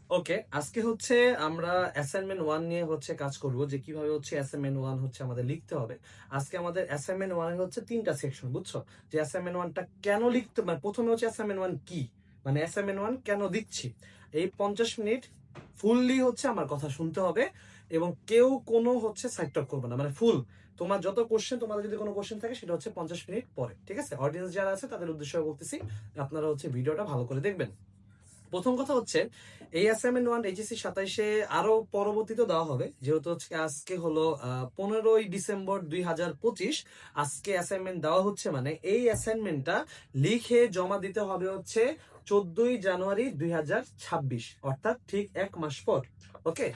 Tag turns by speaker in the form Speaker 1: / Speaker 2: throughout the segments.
Speaker 1: ওকে, আজকে হচ্ছে আমরা অ্যাসাইনমেন্ট 1 নিয়ে হচ্ছে কাজ করব যে কিভাবে হচ্ছে অ্যাসাইনমেন্ট 1 হচ্ছে আমাদের লিখতে হবে। আজকে আমাদের অ্যাসাইনমেন্ট 1 এর হচ্ছে 3টা সেকশন, বুঝছো? যে অ্যাসাইনমেন্ট 1 টা কেন লিখতে, মানে প্রথমে হচ্ছে অ্যাসাইনমেন্ট 1 কি? মানে অ্যাসাইনমেন্ট 1 কেন দিচ্ছি? এই 50 মিনিট ফুললি হচ্ছে আমার কথা শুনতে হবে এবং কেউ কোনো হচ্ছে সাইড টক করবে না। মানে ফুল তোমার যত কোশ্চেন, তোমাদের যদি কোনো কোশ্চেন থাকে সেটা হচ্ছে 50 মিনিট পরে, ঠিক আছে? অডিয়েন্স যারা আছে তাদের উদ্দেশ্যে বলতেছি, আপনারা হচ্ছে ভিডিওটা ভালো করে দেখবেন। প্রথম কথা হচ্ছে এই অ্যাসাইনমেন্ট 1 এইচএসসি 27-এ আরো পরবর্তীতে দেওয়া হবে, যেহেতু হচ্ছে আজকে হলো 15ই ডিসেম্বর 2025। আজকে অ্যাসাইনমেন্ট দেওয়া হচ্ছে, মানে এই অ্যাসাইনমেন্টটা লিখে জমা দিতে হবে হচ্ছে 14ই জানুয়ারি 2026, অর্থাৎ ঠিক 1 মাস পর। ওকে,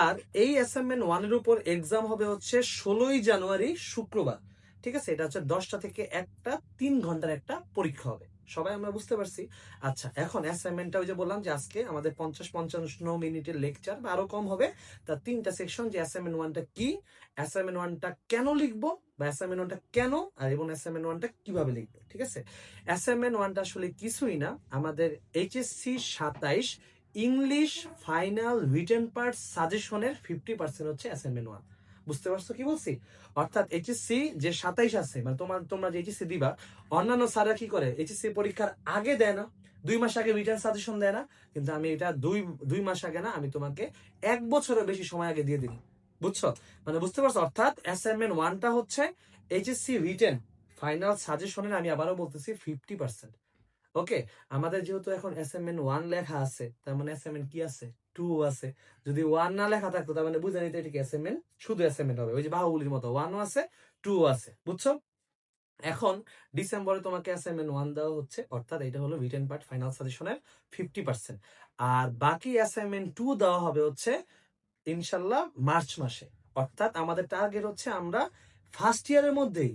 Speaker 1: আর এই অ্যাসাইনমেন্ট 1 এর উপর এক্সাম হবে হচ্ছে 16ই জানুয়ারি শুক্রবার, ঠিক আছে? এটা হচ্ছে 10টা থেকে 1টা 3 ঘন্টার একটা পরীক্ষা হবে। সবাই আমরা বুঝতে পারছি? আচ্ছা, এখন অ্যাসাইনমেন্টটা ওই যে বললাম যে আজকে আমাদের 50-55 মিনিটের লেকচার বা আরো কম হবে। তার 3টা সেকশন, যে অ্যাসাইনমেন্ট 1টা কি, অ্যাসাইনমেন্ট 1টা কেন লিখবো, বা অ্যাসাইনমেন্ট 1টা কেন, আর এবং অ্যাসাইনমেন্ট 1টা কিভাবে লিখবো, ঠিক আছে? অ্যাসাইনমেন্ট 1টা আসলে কিছুই না, আমাদের HSC 27 English final written part সাজেশনের 50% হচ্ছে অ্যাসাইনমেন্ট 1। বুঝতে পারছো কি বলছি? অর্থাৎ এইচএসসি যে 27 আছে, মানে তোমরা যে এইচএসসি দিবা, অন্যান্য স্যাররা কি করে, এইচএসসি পরীক্ষার আগে দেয় না, 2 মাস আগে রিটার্ন সাজেশন দেয় না? কিন্তু আমি এটা দুই মাস আগে না, আমি তোমাকে 1 বছরের বেশি সময় আগে দিয়ে দিই। বুঝছো? মানে বুঝতে পারছো? অর্থাৎ অ্যাসাইনমেন্ট 1টা হচ্ছে এইচএসসি রিটেন ফাইনাল সাজেশনের, আমি আবারও বলতেছি, 50%। ওকে, আমাদের যেহেতু এখন অ্যাসাইনমেন্ট 1 লেখা আছে, তার মানে অ্যাসাইনমেন্ট কি আছে, 2 আছে। যদি 1 না লেখা থাকতো তার মানে বুঝে নিতে এটা কি অ্যাসাইনমেন্ট, শুধু অ্যাসাইনমেন্ট হবে। ওই যে বাহুবলীর মতো 1ও আছে, 2ও আছে, বুঝছো? এখন ডিসেম্বরে তোমাকে অ্যাসাইনমেন্ট 1 দেওয়া হচ্ছে, অর্থাৎ এটা হলো রিটেন পার্ট ফাইনাল সাজেশনের 50%। আর বাকি অ্যাসাইনমেন্ট 2 দেওয়া হবে হচ্ছে ইনশাল্লাহ মার্চ মাসে। অর্থাৎ আমাদের টার্গেট হচ্ছে আমরা ফার্স্ট ইয়ারের মধ্যেই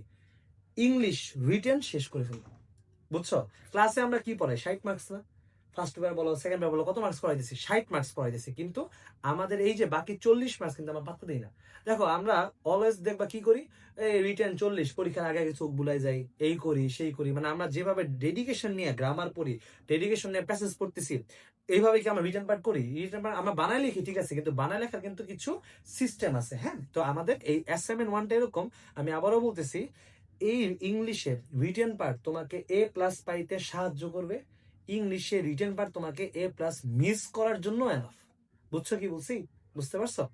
Speaker 1: ইংলিশ রিটেন শেষ করে ফেলবো। বুঝছো? ক্লাসে আমরা কি পড়াই, 60 মার্কস না? ফার্স্ট পেপার বলো, সেকেন্ড পেপার বলো, কত মার্কস পড়াই দিছি? 60 মার্কস পড়াই দিছি। কিন্তু আমাদের এই যে বাকি 40 মার্কস কিন্তু আমরা পাত্তা দিই না। দেখো, আমরা অলওয়েজ দেখবা কি করি, এই রিটেন 40, পরীক্ষার আগে আগে চোখ বুলাই যাই, এই করি সেই করি। মানে আমরা যেভাবে ডেডিকেশন নিয়ে গ্রামার পড়ি, ডেডিকেশন নিয়ে প্যাসেজ পড়তেছি, এইভাবে কি আমরা রিটেন পার্ট করি? রিটেন পার্ট আমরা বানাই লিখি, ঠিক আছে, কিন্তু বানাই লেখার কিন্তু কিছু সিস্টেম আছে। হ্যাঁ, তো আমাদের এই অ্যাসাইনমেন্ট 1টা এরকম। আমি আবারও বলতেছি, এই ইংলিশের রিটেন পার্ট তোমাকে A+ পাইতে সাহায্য করবে। ইংলিশে রিটেন পার্ট তোমাকে A+ মিস করার জন্য এনাফ। বুঝছো কি বলছি? বুঝতে পারছো?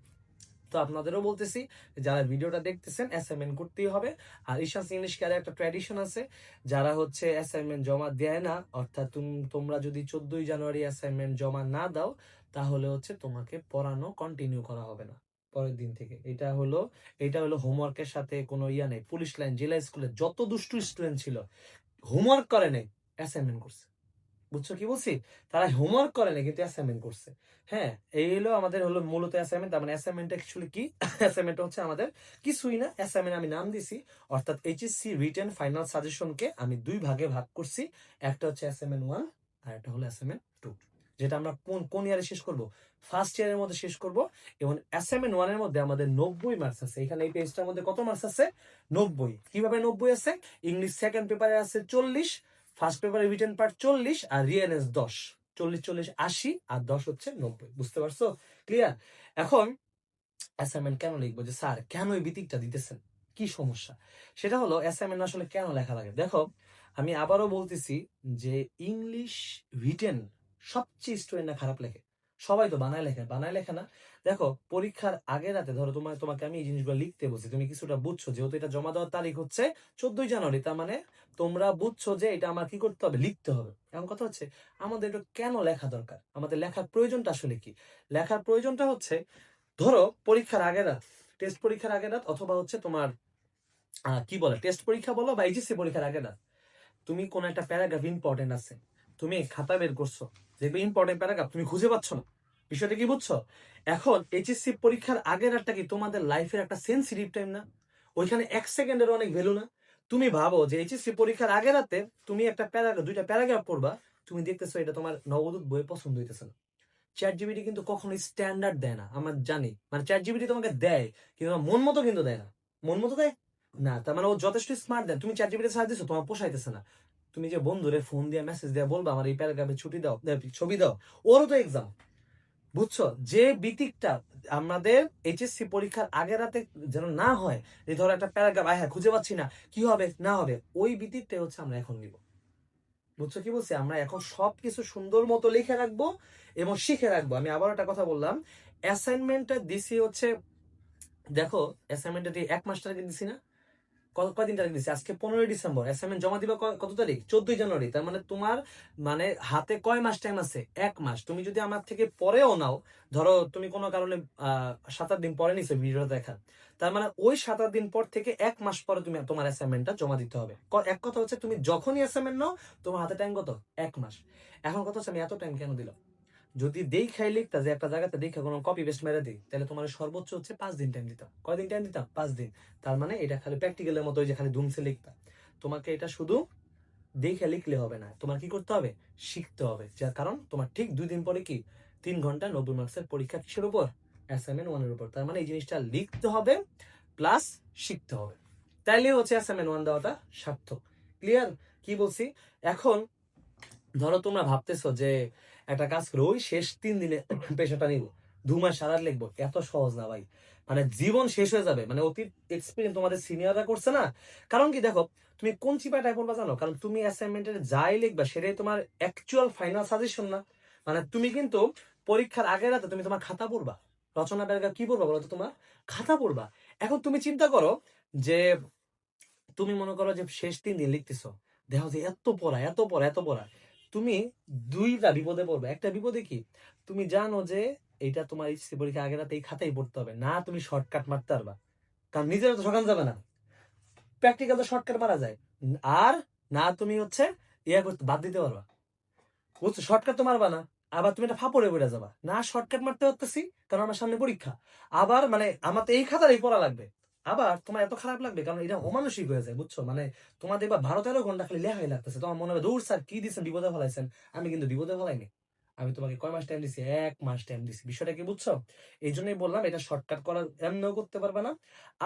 Speaker 1: তো আপনাদেরও বলতেছি, যারা ভিডিওটা দেখতেছেন, অ্যাসাইনমেন্ট করতেই হবে। আর ঈশান্স ইংলিশ কেয়ারে একটা ট্র্যাডিশন আছে, যারা হচ্ছে অ্যাসাইনমেন্ট জমা দেয় না, অর্থাৎ তোমরা যদি 14ই জানুয়ারি অ্যাসাইনমেন্ট জমা না দাও, তাহলে হচ্ছে তোমাকে পড়ানো কন্টিনিউ করা হবে না পরের দিন থেকে। এটা হলো হোমওয়ার্কের সাথে কোনো ইয়া নেই। পুলিশ লাইন, জেলা স্কুলে যত দুষ্টু স্টুডেন্ট ছিল, হোমওয়ার্ক করে নেই, অ্যাসাইনমেন্ট করছে। বুঝছো কি বলছি? তারা হোমওয়ার্ক করে না কিন্তু অ্যাসাইনমেন্ট করছে। হ্যাঁ, এই হলো আমাদের হলো মূলত অ্যাসাইনমেন্ট। তার মানে অ্যাসাইনমেন্টটা অ্যাকচুয়ালি কি? অ্যাসাইনমেন্ট হচ্ছে আমাদের কিছুই না। অ্যাসাইনমেন্ট আমি নাম দিছি, অর্থাৎ এইচএসসি রিটেন ফাইনাল সাজেশনকে আমি 2 ভাগে ভাগ করছি। একটা হচ্ছে অ্যাসাইনমেন্ট 1, আর একটা হলো অ্যাসাইনমেন্ট 2, যেটা আমরা কোন কোন ইয়ারে শেষ করব, ফার্স্ট ইয়ারের মধ্যে শেষ করব। এবং অ্যাসাইনমেন্ট 1 এর মধ্যে আমাদের 90 মার্কস আছে। এখানে এই পেজটার মধ্যে কত মার্কস আছে? 90। কিভাবে 90 আছে? ইংলিশ সেকেন্ড পেপারে আছে 40, ফার্স্ট পেপারে রিটেন পার্ট 40, আর রিএনএস 10। 40-40-80, আর 10 হচ্ছে 90। বুঝতে পারছো? ক্লিয়ার? এখন অ্যাসাইনমেন্ট কেন লিখবো, যে স্যার কেন এই বিতিকটা দিতেছেন, কি সমস্যা? সেটা হলো, অ্যাসাইনমেন্ট আসলে কেন লেখা লাগে। দেখো, আমি আবারও বলতেছি যে ইংলিশ রিটেন সবচেয়ে স্টুডেন্টরা খারাপ লেখে। সবাই তো বানায় লেখে না? দেখো, পরীক্ষার আগে রাতে ধরো তোমাকে আমি এই জিনিসগুলো লিখতে বলছি, তুমি কিছুটা বুঝছো, যেহেতু এটা জমা দেওয়ার তারিখ হচ্ছে 14ই জানুয়ারি, তার মানে তোমরা বুঝছো যে এটা আমার কি করতে হবে, লিখতে হবে। এমন কথা হচ্ছে, আমাদের এটা কেন লেখা দরকার, আমাদের লেখার প্রয়োজনটা আসলে কি? লেখার প্রয়োজনটা হচ্ছে, ধরো পরীক্ষার আগের রাত, টেস্ট পরীক্ষার আগের রাত, অথবা হচ্ছে তোমার কি বলে, টেস্ট পরীক্ষা বলো বা এইচএসসি পরীক্ষার আগের রাত, তুমি কোন একটা প্যারাগ্রাফ ইম্পর্টেন্ট আছে, তুমি খাতা বের করছো, দেখবে ইম্পর্টেন্ট প্যারাগ্রাফ তুমি খুঁজে পাচ্ছ না। বিষয়টা কি বুঝছো? এখন এইচএসসি পরীক্ষার আগের রাতটা কি তোমাদের লাইফের একটা সেন্সিটিভ টাইম না? ওইখানে 1 সেকেন্ডের অনেক ভ্যালু না? তুমি ভাবো যে এইচএসসি পরীক্ষার আগের রাতে তুমি একটা প্যারাগ্রাফ, 2টা প্যারাগ্রাফ পড়বা, তুমি দেখতেছো এটা তোমার নবদূত বইয়ে পছন্দ হইতেছে না। চ্যাট জিপিটি কিন্তু কখনোই স্ট্যান্ডার্ড দেয় না, আমরা জানি। মানে চ্যাট জিপিটি তোমাকে দেয়, কিন্তু মন মতো কিন্তু দেয় না। মন মতো দেয় না, তার মানে ও যথেষ্ট স্মার্ট দেয়। তুমি চ্যাট জিপিটি সার্চ দিছো, তোমার পোষাইতেছে না, তুমি যে বন্ধুরে ফোন দিয়ে মেসেজ দিয়ে বলবা আমার এই প্যারাগ্রাফে ছুটি দাও, ছবি দাও, ওরও তো এক্সাম। বুঝছো? যে বিতিকটা আমাদের এইচএসসি পরীক্ষার আগের রাতে যেন না হয়, যে ধরো একটা প্যারাগ্রাফ হ্যাঁ খুঁজে পাচ্ছি না, কি হবে না হবে, ওই বিতিকটাই হচ্ছে আমরা এখন নিব। বুঝছো কি বলছি? আমরা এখন সবকিছু সুন্দর মতো লিখে রাখবো এবং শিখে রাখবো। আমি আবার একটা কথা বললাম, অ্যাসাইনমেন্টটা দিছি হচ্ছে, দেখো অ্যাসাইনমেন্টটা দিয়ে 1 মাস টার্গেট দিছি না? কয়দিন টার্গেট দিছি? আজকে 15 ডিসেম্বর, অ্যাসাইনমেন্ট জমা দিবা কত তারিখ? 14 জানুয়ারি। তার মানে তোমার মানে হাতে কয় মাস টাইম আছে? 1 মাস। তুমি যদি আমার থেকে পরেও নাও, ধরো তুমি কোনো কারণে 7-8 দিন পরে নিছো ভিডিও দেখা, তার মানে ওই 7-8 দিন পর থেকে 1 মাস পরে তুমি তোমার অ্যাসাইনমেন্টটা জমা দিতে হবে। এক কথা হচ্ছে তুমি যখনই অ্যাসাইনমেন্ট নাও, তোমার হাতে টাইম কত? 1 মাস। এখন কথা হচ্ছে আমি এত টাইম কেন দিলাম? যদি দেখাই লিখতা যে একটা জায়গাতে দেখা কোনো কপি পেস্ট মেরে দিই, তাহলে তোমার সর্বোচ্চ হচ্ছে 5 দিন টাইম দিতাম। কয়দিন টাইম দিতাম? 5 দিন। তার মানে এটা খালি প্র্যাকটিক্যালের মতো, যে খালি ধুমসে লিখতা। তোমাকে এটা শুধু দেখে লিখলে হবে না, তোমার কি করতে হবে? শিখতে হবে। যার কারণ তোমার ঠিক 2 দিন পরে কি 3 ঘন্টা 90 মার্কসের পরীক্ষা কিসের উপর? অ্যাসাইনমেন্ট 1-এর উপর। তার মানে এই জিনিসটা লিখতে হবে প্লাস শিখতে হবে, তাইলে হচ্ছে অ্যাসাইনমেন্ট 1 দেওয়াটা সার্থক। ক্লিয়ার কি বলছি? এখন ধরো তোমরা ভাবতেছো যে একটা কাজ করে ওই শেষ 3 দিনে পেশাটা নিব, 2 মাস সারা লিখবো, এত সহজ না ভাই। মানে জীবন শেষ হয়ে যাবে। মানে অতীত এক্সপিরিয়েন্স তোমাদের সিনিয়ররা করছে না। কারণ কি দেখো, তুমি কোন চিপাটায় পড়বা জানো? কারণ তুমি অ্যাসাইনমেন্টের যাই লিখবা সেটাই তোমার অ্যাকচুয়াল ফাইনাল সাজেশন না। মানে তুমি কিন্তু পরীক্ষার আগের রাতে তুমি তোমার খাতা পড়বা, রচনা প্যারাগ্রাফ কি পড়বা বলো তো? তোমার খাতা পড়বা। এখন তুমি চিন্তা করো যে তুমি মনে করো যে শেষ 3 দিন লিখতেছো, দেখো যে এত পড়া এত পড়া এত পড়া, তুমি দুইটা বিপদে পড়বে। একটা বিপদে কি, তুমি জানো যে এটা তোমার এইচএসসি পরীক্ষা আগের রাতে এই খাতাই পড়তে হবে না, তুমি শর্টকাট মারতে পারবা, কারণ নিজের তো ঠকান যাবে না, প্র্যাকটিক্যাল তো শর্টকাট মারা যায়। আর না তুমি হচ্ছে ইয়া করতে বাদ দিতে পারবা। বুঝছো? শর্টকাট তো মারবা না, আবার তুমি এটা ফাপড়ে পড়ে যাবা না, শর্টকাট মারতে পারতেছি কারণ আমার সামনে পরীক্ষা। আবার মানে আমার তো এই খাতারই পড়া লাগবে, আবার তোমার এত খারাপ লাগবে কারণ এটা অমানসিক হয়ে যায়। বুঝছো? মানে তোমার দেখবা 12-13 ঘন্টা খালি লেখাই লাগতেছে, তোমার মনে হবে দৌড় স্যার কি দিচ্ছেন, বিপদে ফেলাইছেন। আমি কিন্তু বিপদে ফেলাইনি, আমি তোমাকে কয় মাস টাইম দিছি? 1 মাস টাইম দিছি। বিষয়টা কি বুঝছো? এই জন্যই বললাম এটা শর্টকাট করার এমনও করতে পারবে না।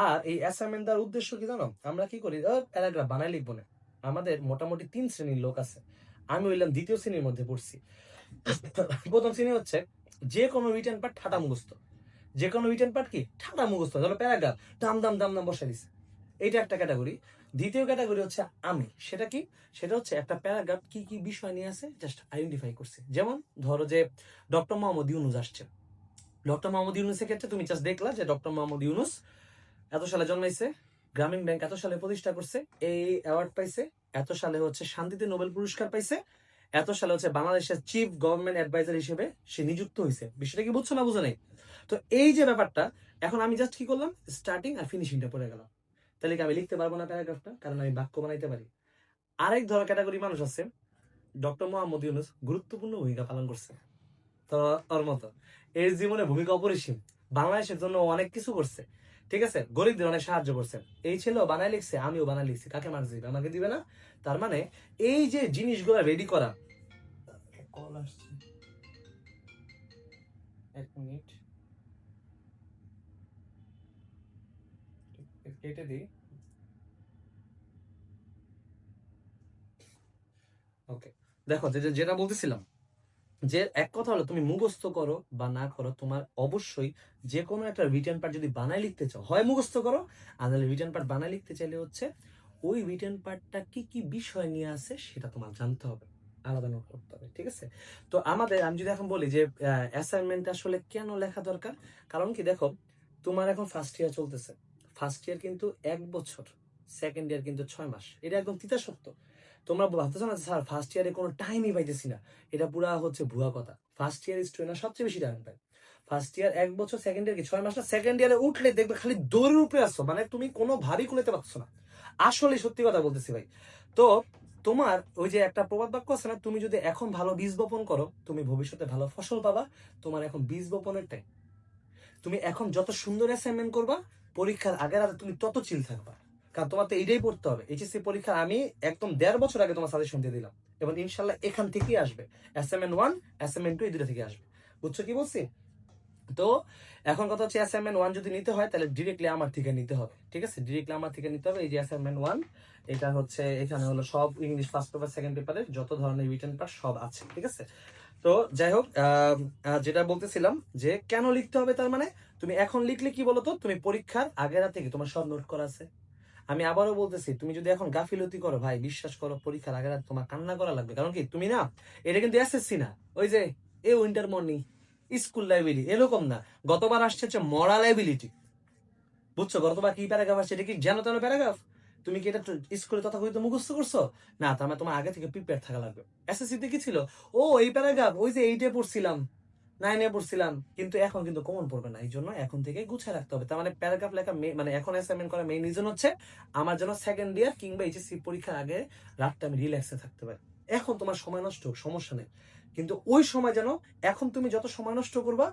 Speaker 1: আর এই অ্যাসাইনমেন্ট দেওয়ার উদ্দেশ্য কি জানো? আমরা কি করি, প্যারাগ্রাফ বানাই লিখবো না। আমাদের মোটামুটি 3 শ্রেণীর লোক আছে, আমি হইলাম 2য় শ্রেণীর মধ্যে পড়ছি। প্রথম শ্রেণী হচ্ছে যে কোনো রিটেন পার্ট ঠাটা মুখস্থ, যে কোনো রিটেন পার্ট কি ঠাটা মুখস্থ, ধরো প্যারাগ্রাফ দাম দাম দাম দাম বসাই দিছে, এইটা একটা ক্যাটাগরি। দ্বিতীয় ক্যাটাগরি হচ্ছে আমি, সেটা কি? সেটা হচ্ছে একটা প্যারাগ্রাফ কি কি বিষয় নিয়ে আছে জাস্ট আইডেন্টিফাই করছে। যেমন ধরো যে ডক্টর মোহাম্মদ ইউনুস আসছে, ডক্টর মোহাম্মদ ইউনুসের ক্ষেত্রে তুমি জাস্ট দেখলা যে ডক্টর মোহাম্মদ ইউনুস এত সালে জন্মাইছে, গ্রামীণ ব্যাংক এত সালে প্রতিষ্ঠা করছে, এই অ্যাওয়ার্ড পাইছে, এত সালে হচ্ছে শান্তিতে নোবেল পুরস্কার পাইছে, এত সালে হচ্ছে বাংলাদেশের চিফ গভর্নমেন্ট অ্যাডভাইজার হিসেবে সে নিযুক্ত হয়েছে। বিষয়টা কি বুঝছো না বুঝো নাই? তো এই যে ব্যাপারটা, এখন আমি জাস্ট কি করলাম, স্টার্টিং আর ফিনিশিংটা পড়ে গেলাম। তাহলে কি আমি লিখতে পারবো না প্যারাগ্রাফটা? কারণ আমি বাক্য বানাইতে পারি। আরেক ধরনের ক্যাটাগরি মানুষ আছে, ডক্টর মোহাম্মদ ইউনুস গুরুত্বপূর্ণ ভূমিকা পালন করছে, তো ওর মতো এর জীবনে ভূমিকা অপরিসীম, বাংলাদেশের জন্য অনেক কিছু করছে, ঠিক আছে, গরিবদের অনেক সাহায্য করছে। এই ছেলেও বানায় লিখছে, আমিও বানায় লিখছি, কাকে মার্কস দিবে? আমাকে দিবে না? তার মানে এই যে জিনিসগুলো রেডি করা, কল আসছে, 1 মিনিট কেটে দিই। ওকে, দেখো যেটা বলতেছিলাম, যে এক কথা হলো তুমি মুখস্থ করো বা না করো, তোমার অবশ্যই যে কোনো একটা রিটেন পার্ট যদি বানায় লিখতে চাও, হয় মুখস্থ করো, আর নাহলে রিটেন পার্ট বানায় লিখতে চাইলে হচ্ছে ওই রিটেন পার্টটা কি কি বিষয় নিয়ে আছে সেটা তোমার জানতে হবে, আলাদা নোট করতে হবে, ঠিক আছে? তো আমাদের, আমি যদি এখন বলি যে অ্যাসাইনমেন্ট আসলে কেন লেখা দরকার, কারণ কি দেখো, তোমার এখন ফার্স্ট ইয়ার চলতেছে, ফার্স্ট ইয়ার কিন্তু 1 বছর, সেকেন্ড ইয়ার কিন্তু 6 মাস, এটা একদম তিতা সত্য। তোমরা ভাবতেছো না স্যার ফার্স্ট ইয়ারে কোনো টাইমই পাইতেছি না, এটা পুরা হচ্ছে ভুয়া কথা। ফার্স্ট ইয়ার স্টুডেন্ট সবচেয়ে বেশি টাইম পায়। ফার্স্ট ইয়ার 1 বছর, সেকেন্ড ইয়ার কি 6 মাস না? সেকেন্ড ইয়ারে উঠলে দেখবে খালি দৌড়ের উপরে আসছো, মানে তুমি কোনো ভারী কুলাতে পারছো না। আসলে সত্যি কথা বলতেছি ভাই। তো তোমার ওই যে একটা প্রবাদ বাক্য আছে না, তুমি যদি এখন ভালো বীজ বপন করো তুমি ভবিষ্যতে ভালো ফসল পাবা। তোমার এখন বীজ বপনের টাইম। তুমি এখন যত সুন্দর অ্যাসাইনমেন্ট করবা, পরীক্ষার আগের রাতে তুমি তত চিল থাকবা, কারণ তোমার তো এইটাই পড়তে হবে। এইচএসসি পরীক্ষা আমি একদম 1.5 বছর আগে তোমার সাজেশন দিয়ে দিলাম, এবং ইনশাল্লাহ এখান থেকেই আসবে, অ্যাসাইনমেন্ট 1 অ্যাসাইনমেন্ট 2 এই দুটো থেকে আসবে। বুঝছো কি বলছি? তো এখন কথা হচ্ছে অ্যাসাইনমেন্ট 1 যদি নিতে হয় তাহলে ডিরেক্টলি আমার থেকে নিতে হবে, ঠিক আছে? ডিরেক্টলি আমার থেকে নিতে হবে। এই যে অ্যাসাইনমেন্ট 1, এটা হচ্ছে এখানে হলো সব ইংলিশ ফার্স্ট পেপার সেকেন্ড পেপারের যত ধরনের রিটেন পার্ট সব আছে, ঠিক আছে? তো যাই হোক, যেটা বলতেছিলাম যে কেন লিখতে হবে, তার মানে তুমি এখন লিখলে কি বলতো, তুমি পরীক্ষার আগের রাতে কি তোমার সব নোট করা আছে। আমি আবারও বলতেছি, তুমি যদি এখন গাফিলতি করো ভাই, বিশ্বাস করো পরীক্ষার আগের রাতে তোমার কান্না করা লাগবে। কারণ কি, তুমি না, এটা কিন্তু এসএসসি না, ওই যে a winter morning school library এরকম না। গতবার আসছে হচ্ছে মরাল এবিলিটি, বুঝছো? গতবার কি প্যারাগ্রাফ আসছে, এটা কি জানো তেন প্যারাগ্রাফ? তুমি কি এটা স্কুলে তথাকথিত মুখস্থ করছো? না, তার মানে তোমার আগে থেকে প্রিপেয়ার থাকা লাগবে। এসএসসি তে কি ছিল, ও এই প্যারাগ্রাফ ওই যে 8-এ পড়ছিলাম, 9-এ পড়ছিলাম, কিন্তু এখন কিন্তু কমন পড়বে না। এই জন্য এখন থেকে গুছিয়ে রাখতে হবে। তার মানে প্যারাগ্রাফ লেখা মানে এখন অ্যাসাইনমেন্ট করা মেইন রিজন হচ্ছে আমার যেন সেকেন্ড ইয়ার কিংবা এইচএসসি পরীক্ষার আগে রাতটা আমি রিল্যাক্সে থাকতে পারি। এখন তোমার সময় নষ্ট হোক, সমস্যা নেই, কিন্তু ওই সময় যেন, এখন তুমি যত সময় নষ্ট করবা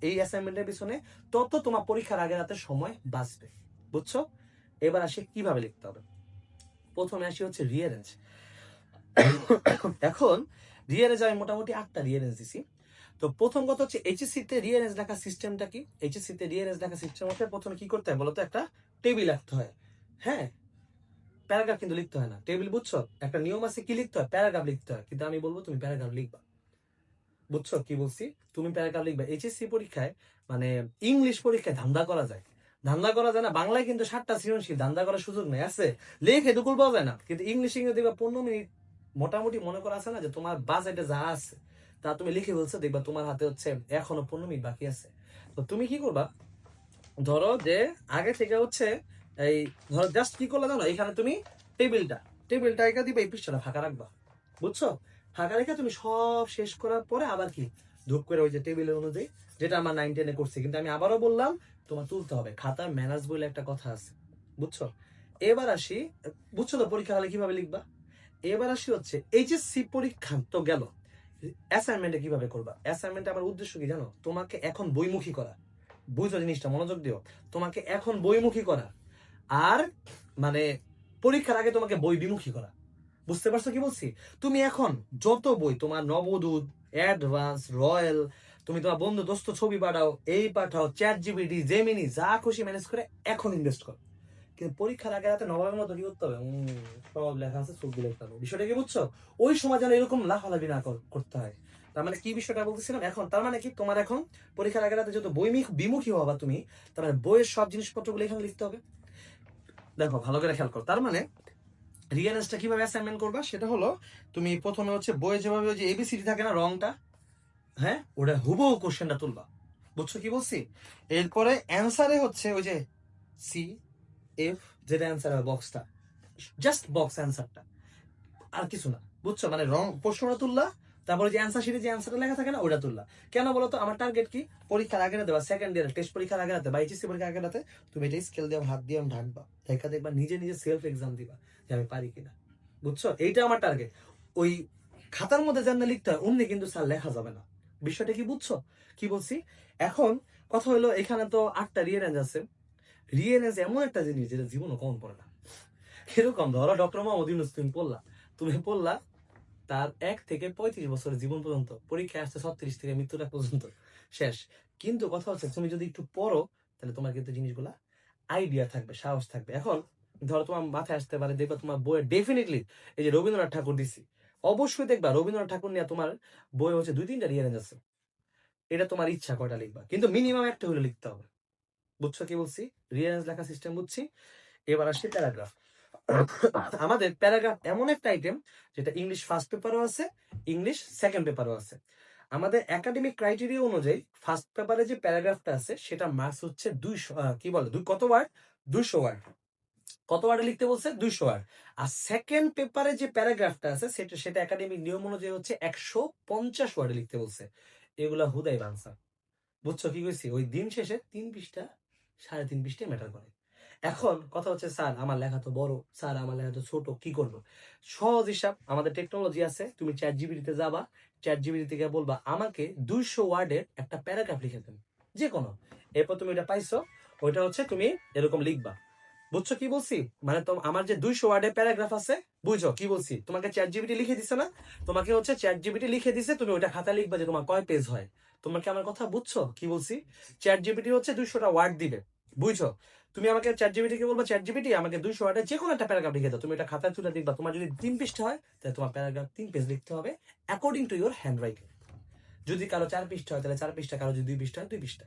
Speaker 1: এই অ্যাসাইনমেন্টের পিছনে, তত তোমার পরীক্ষার আগে রাতে সময় বাঁচবে, বুঝছো? এবার আসি কিভাবে লিখতে হবে। প্রথমে আসি হচ্ছে রিয়ারেঞ্জ। এখন রিয়ারেঞ্জ আমি মোটামুটি 8টা রিয়ারেঞ্জ দিছি। তো প্রথম কথা হচ্ছে এইচএসসি তে রিয়ারেঞ্জ লেখা সিস্টেমটা কি। এইচএসসি তে রিয়ারেঞ্জ লেখা সিস্টেম হচ্ছে প্রথমে কি করতে হয় বলতো, একটা টেবিল রাখতে হয়। হ্যাঁ, প্যারাগ্রাফ কিন্তু লিখতে হয় না, টেবিল, বুঝছো? একটা নিয়ম আছে, কি লিখতে হয়, প্যারাগ্রাফ লিখতে হয়। কিন্তু আমি বলবো তুমি প্যারাগ্রাফ লিখবা, বুঝছো কি বলছি? তুমি প্যারাগ্রাফ লিখবা। এইচএসসি পরীক্ষায় মানে ইংলিশ পরীক্ষায় ধান্দা করা যায়, ধান্দা করা যায় না। বাংলায় কিন্তু 7টা সৃজনশীল, ধান্দা করার সুযোগ নেই, আছে লেখে দুকুল পাওয়া যায় না। কিন্তু ইংলিশ দেখবা 15 মিনিট মোটামুটি মনে করা আছে না, যে তোমার বাজেটে যা আছে তা তুমি লিখে বলছো, দেখবা তোমার হাতে হচ্ছে এখনো 15 মিনিট বাকি আছে। তো তুমি কি করবা, ধরো যে আগে থেকে হচ্ছে এই, ধরো জাস্ট কি করলে জানো, এখানে তুমি টেবিলটা টেবিলটা একা দিবা, এই পৃষ্ঠাটা ফাঁকা রাখবা, বুঝছো? ফাঁকা রেখে তুমি সব শেষ করার পরে আবার কি ধূপ করে ওই যে টেবিলের অনুযায়ী, যেটা আমার 9-10-এ করছি। কিন্তু আমি আবারও বললাম, তোমার তুলতে হবে, খাতার ম্যানার্স বলে একটা কথা আছে, বুঝছো? এবার আসি, বুঝছো তো পরীক্ষা হলে কিভাবে লিখবা। এবার আসি হচ্ছে এইচএসসি পরীক্ষা তো গেল, অ্যাসাইনমেন্টে কিভাবে করবা। অ্যাসাইনমেন্টে আমার উদ্দেশ্য কি জানো, তোমাকে এখন বইমুখী করা, বুঝো জিনিসটা, মনোযোগ দিও। তোমাকে এখন বইমুখী করা, আর মানে পরীক্ষার আগে তোমাকে বই বিমুখী করা। বুঝতে পারছো কি বলছি? তুমি এখন যত বই, তোমার নবদূত, অ্যাডভান্স, রয়্যাল, তুমি তোমার বন্ধু দোস্ত ছবি পাঠাও, এই পাঠাও, চ্যাট জিপিটি, জেমিনি, যা খুশি ম্যানেজ করে এখন ইনভেস্ট করো। কিন্তু পরীক্ষার আগে রাতে নবাবের মতো কি করতে হবে, সব লেখা আছে সবগুলো লিখতে হবে। বিষয়টা কি বুঝছো? ওই সময় যেন এরকম লাফালাফি না করতে হয়। তার মানে কি বিষয়টা বলতেছিলাম এখন, তার মানে কি তোমার এখন পরীক্ষার আগে রাতে যত বই বিমুখী হবা তুমি, তার মানে বইয়ের সব জিনিসপত্রগুলো এখানে লিখতে হবে। দেখো ভালো করে খেয়াল করো, তার মানে রিয়ারেঞ্জটা কিভাবে অ্যাসাইনমেন্ট করবা, সেটা হলো তুমি প্রথমে হচ্ছে বইয়ে যেভাবে ওই যে এবিসিডি থাকে না, রংটা, হ্যাঁ, ওটা হুবহু কোশ্চেনটা তুলবা, বুঝছো কি বলছি? এরপরে অ্যান্সারে হচ্ছে ওই যে সি এফ, যেটা অ্যান্সার হয় বক্সটা, জাস্ট বক্স অ্যান্সারটা, আর কিছু না, বুঝছো? মানে রং প্রশ্নটা তুললা, তারপরে যে অ্যান্সার শিটে যে অ্যান্সারটা লেখা থাকে না, ওটা তুললা। কেন বলো তো? আমার টার্গেট কি, পরীক্ষার আগে রাতে বা সেকেন্ড ইয়ার টেস্ট পরীক্ষার আগে রাতে বা এইচএসসি পরীক্ষার আগে রাতে তুমি এটা স্কেল দিয়ে হাত দিয়ে ঢাকবা, দেখা দেখবা নিজে নিজে সেলফ এক্সাম দিবা যে আমি পারি কিনা, বুঝছো? এইটা আমার টার্গেট। ওই খাতার মধ্যে যেন লিখতে হয় অমনি কিন্তু স্যার লেখা যাবে না। বিষয়টা কি বুঝছো কি বলছি? এখন কথা হলো, এখানে তো 8টা রিয়ারেঞ্জ আছে। রিয়ারেঞ্জ এমন একটা জিনিস যেটা জীবনও কমন পড়ে না। এরকম ধরো ডক্টর মোহাম্মদ ইউনূস তুমি পড়লা তার 1 থেকে 35 বছরের জীবন পর্যন্ত, পরীক্ষায় আসছে 36 থেকে মৃত্যুটা পর্যন্ত শেষ। কিন্তু কথা হচ্ছে তুমি যদি একটু পড়ো, তাহলে তোমার কিন্তু জিনিসগুলা আইডিয়া থাকবে, সাহস থাকবে। এখন ধরো তোমার মাথায় আসতে পারে, দেখবা তোমার বইয়ে ডেফিনেটলি এই যে রবীন্দ্রনাথ ঠাকুর দিছি, অবশ্যই দেখবা রবীন্দ্রনাথ ঠাকুর নিয়ে তোমার বই হচ্ছে 2-3টা রিয়ারেঞ্জ আছে। এটা তোমার ইচ্ছা কয়টা লিখবা, কিন্তু মিনিমাম একটা হলে লিখতে হবে, বুঝছো কি বলছি? রিয়ারেঞ্জ লেখা সিস্টেম বুঝছি। এবার আসছে প্যারাগ্রাফ। আমাদের প্যারাগ্রাফ এমন একটা আইটেম যেটা ইংলিশ ফার্স্ট পেপারও আছে, ইংলিশ সেকেন্ড পেপারও আছে। আমাদের একাডেমিক ক্রাইটেরিয়া অনুযায়ী ফার্স্ট পেপারে যে প্যারাগ্রাফটা আছে সেটা মার্কস হচ্ছে 200, কি বলে কত ওয়ার্ড, 200 ওয়ার্ড। কত ওয়ার্ডে লিখতে বলছে, 200 ওয়ার্ড। আর সেকেন্ড পেপারে যে প্যারাগ্রাফটা আছে সেটা সেটা একাডেমিক নিয়ম অনুযায়ী হচ্ছে 150 ওয়ার্ডে লিখতে বলছে। এগুলা হুদাই বানসা, বুঝছো কি কইছি? ওই দিন শেষে 3 পৃষ্ঠা 3.5 পৃষ্ঠা ম্যাটার করে। এখন কথা হচ্ছে, স্যার আমার লেখা তো বড়, স্যার আমার লেখা তো ছোট, কি করব? সহজ হিসাব, আমাদের টেকনোলজি আছে, তুমি চ্যাট জিপিটিতে যাবা, চ্যাট জিপিটি থেকে বলবা আমাকে 200 ওয়ার্ডের একটা প্যারাগ্রাফ লিখে দেন, যে কোনো। এরপর তুমি এটা পাইছো, ওইটা হচ্ছে তুমি এরকম লিখবা, বুঝছো কি বলছি? মানে আমার যে 200 ওয়ার্ডের প্যারাগ্রাফ আছে, বুঝছো কি বলছি? তোমাকে চ্যাট জিপিটি লিখে দিছে না, তোমাকে হচ্ছে চ্যাট জিপিটি লিখে দিছে, তুমি ওইটা খাতা লিখবা যে তোমার কয় পেজ হয়। তোমাকে আমার কথা বুঝছো কি বলছি? চ্যাট জিপিটি হচ্ছে 200টা ওয়ার্ড দিবে, বুঝছো? তুমি আমাকে চ্যাট জিপিটি কে বলবা, চ্যাট জিপিটি আমাকে 200 ওয়ার্ডের যে কোনো একটা প্যারাগ্রাফ লিখে দাও, তুমি এটা খাতায় তুলে দেখবা, তোমার যদি 3 পৃষ্ঠা হয় তাহলে তোমার প্যারাগ্রাফ 3 পেজ লিখতে হবে, according to your hand writing. যদি কারো 4 পৃষ্ঠা হয় তাহলে 4 পৃষ্ঠা, কারো যদি 2 পৃষ্ঠা হয় 2 পৃষ্ঠা।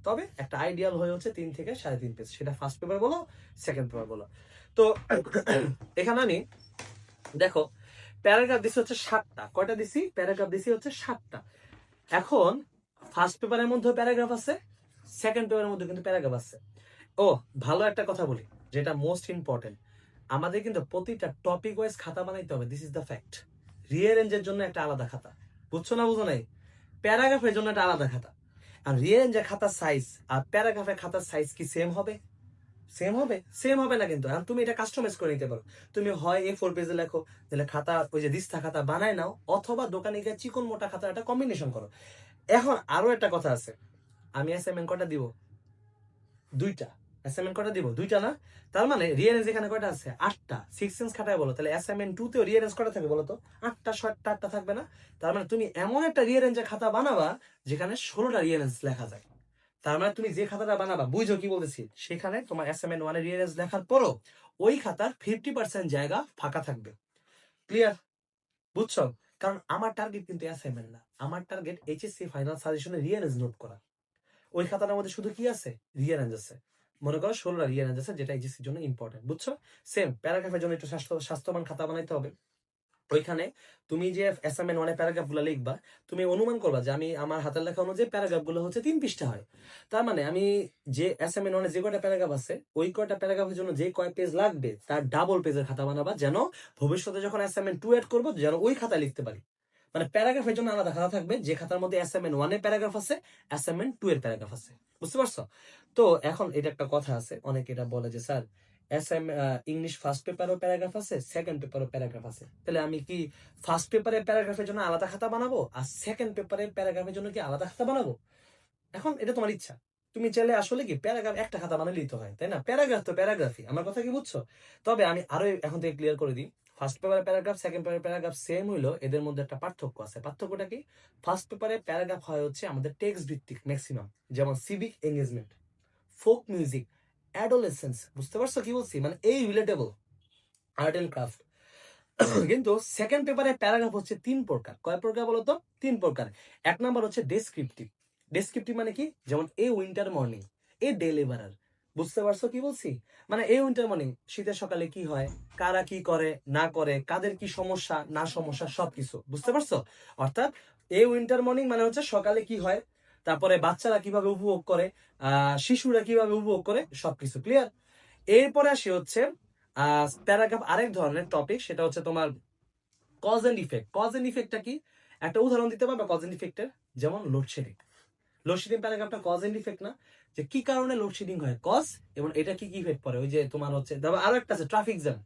Speaker 1: তবে একটা আইডিয়াল হয়ে হচ্ছে 3 থেকে 3.5 পেজ, সেটা ফার্স্ট পেপার বলো সেকেন্ড পেপার বলো। তো এখানে আমি দেখো প্যারাগ্রাফ দিছি হচ্ছে 7টা, কয়টা দিছি প্যারাগ্রাফ দিছি হচ্ছে 7টা। এখন ফার্স্ট পেপারের মধ্যে প্যারাগ্রাফ আছে, সেকেন্ড পেপারের মধ্যে কিন্তু প্যারাগ্রাফ আছে। ও ভালো একটা কথা বলি যেটা মোস্ট ইম্পর্টেন্ট, আমাদের কিন্তু প্রতিটা টপিক ওয়াইজ খাতা বানাইতে হবে, দিস ইজ দ্য ফ্যাক্ট। রিয়ারেঞ্জের জন্য একটা আলাদা খাতা, বুঝছো না বুঝো নাই, প্যারাগ্রাফের জন্য একটা আলাদা খাতা। আর রিয়ারেঞ্জের খাতার সাইজ আর প্যারাগ্রাফের খাতার সাইজ কি সেম হবে? সেম হবে? সেম হবে না কিন্তু। এখন তুমি এটা কাস্টমাইজ করে নিতে পারো, তুমি হয় A4 পেজে লেখো, তাহলে খাতা ওই যে দিস্তা খাতা বানায় নাও, অথবা দোকানে গিয়ে চিকন মোটা খাতা একটা কম্বিনেশন করো। এখন আরো একটা কথা আছে, আমি অ্যাসাইনমেন্ট কটা দিব? 2টা। অ্যাসাইনমেন্ট কটা দিব? 2টা না? তার মানে রিয়ারেঞ্জ এখানে কয়টা আছে? 8টা। 6 সেন্স খাটায় বলো, তাহলে অ্যাসাইনমেন্ট 2 তেও রিয়ারেঞ্জ কটা থাকবে বলো তো? 8টা, 7টা, 8টা থাকবে না? তার মানে তুমি এমন একটা রিয়ারেঞ্জের খাতা বানাবা যেখানে 16টা রিয়ারেঞ্জ লেখা যায়। তার মানে তুমি যে খাতাটা বানাবা, বুঝো কি বলতেছি, সেখানে তোমার অ্যাসাইনমেন্ট 1 এর রিয়ারেঞ্জ লেখার পরও ওই খাতার 50% জায়গা ফাঁকা থাকবে। ক্লিয়ার? বুঝছো? কারণ আমার টার্গেট কিন্তু অ্যাসাইনমেন্ট না, আমার টার্গেট এইচএসসি ফাইনাল সাজেশনে রিয়ারেঞ্জ নোট করা। ওই খাতাটার মধ্যে শুধু কি আছে? রিয়ারেঞ্জ আছে। মনে করো 16টা রিয়ারেঞ্জ আছে, যেটা এইচএসসির জন্য ইম্পর্টেন্ট। বুঝছো? সেম প্যারাগ্রাফের জন্য একটু স্বাস্থ্যবান খাতা বানাইতে হবে। ওইখানে তুমি যে অ্যাসাইনমেন্ট 1 এর প্যারাগ্রাফ গুলো লিখবা, তুমি অনুমান করবা যে আমি আমার হাতের লেখা অনুযায়ী প্যারাগ্রাফ গুলো হচ্ছে 3 পৃষ্ঠা হয়। তার মানে আমি যে অ্যাসাইনমেন্ট 1 এ যে কয়টা প্যারাগ্রাফ আছে, ওই কয়টা প্যারাগ্রাফের জন্য যে কয় পেজ লাগবে তার ডাবল পেজের খাতা বানাবা, যেন ভবিষ্যতে যখন অ্যাসাইনমেন্ট 2 এড করবো যেন ওই খাতা লিখতে পারি। মানে প্যারাগ্রাফের জন্য আলাদা খাতা থাকবে, যে খাতার মধ্যে অ্যাসাইনমেন্ট 1 এর প্যারাগ্রাফ আছে, অ্যাসাইনমেন্ট 2 এর প্যারাগ্রাফ আছে। বুঝতে পারছো? তো এখন এটা একটা কথা আছে, অনেকে এটা বলে যে স্যার ইংলিশ ফার্স্ট পেপারও প্যারাগ্রাফ আছে, সেকেন্ড পেপারও প্যারাগ্রাফ আছে, তাহলে আমি কি ফার্স্ট পেপারের প্যারাগ্রাফের জন্য আলাদা খাতা বানাবো আর সেকেন্ড পেপারের প্যারাগ্রাফের জন্য কি আলাদা খাতা বানাবো? এখন এটা তোমার ইচ্ছা, তুমি চাইলে আসলে কি প্যারাগ্রাফ একটা খাতা বানালেই তো হয়, তাই না? প্যারাগ্রাফ তো প্যারাগ্রাফই, আমার কথা কি বুঝছো? তবে আমি আরো এখন থেকে ক্লিয়ার করে দিই, ফার্স্ট পেপারের প্যারাগ্রাফ সেকেন্ড পেপারের প্যারাগ্রাফ সেম হইলো, এদের মধ্যে একটা পার্থক্য আছে। পার্থক্যটা কি? ফার্স্ট পেপারের প্যারাগ্রাফ হয় হচ্ছে আমাদের টেক্সট ভিত্তিক ম্যাক্সিমাম, যেমন civic engagement, folk music, adolescence. বুঝতে পারছো কি বলছি? মানে এই রিলেটেবল আর্ট এন্ড ক্রাফট। কিন্তু সেকেন্ড পেপারের প্যারাগ্রাফ হচ্ছে 3 প্রকার। কয় প্রকার বলতো? 3 প্রকার। এক নাম্বার হচ্ছে ডেসক্রিপটিভ। ডেসক্রিপটিভ মানে কি? যেমন a winter morning, a day labourer. বুঝতে পারছো কি বলছি? মানে এই উইন্টার মর্নিং, শীতের সকালে কি হয়, কারা কি করে না করে, কাদের কি সমস্যা না সমস্যা, সবকিছু। বুঝতে পারছো? অর্থাৎ এই উইন্টার মর্নিং মানে হচ্ছে সকালে কি হয়, তারপরে বাচ্চারা কিভাবে উপভোগ করে, শিশুরা কিভাবে উপভোগ করে, সবকিছু। ক্লিয়ার? এরপরে আসি হচ্ছে প্যারাগ্রাফ আরেক ধরনের টপিক, সেটা হচ্ছে তোমার cause and effect. Cause and ইফেক্টটা কি? একটা উদাহরণ দিতে পারবে কজ এন্ড ইফেক্টের? যেমন লোডশেডিং। লোডশেডিং প্যারাগ্রাফটা কজ এন্ড ইফেক্ট না? যে কি কারণে লোডশেডিং হয়, কজ, এবং এটা কি কি ইফেক্ট পড়ে। ওই যে তোমার হচ্ছে তারপর আরো একটা আছে ট্রাফিক জ্যাম,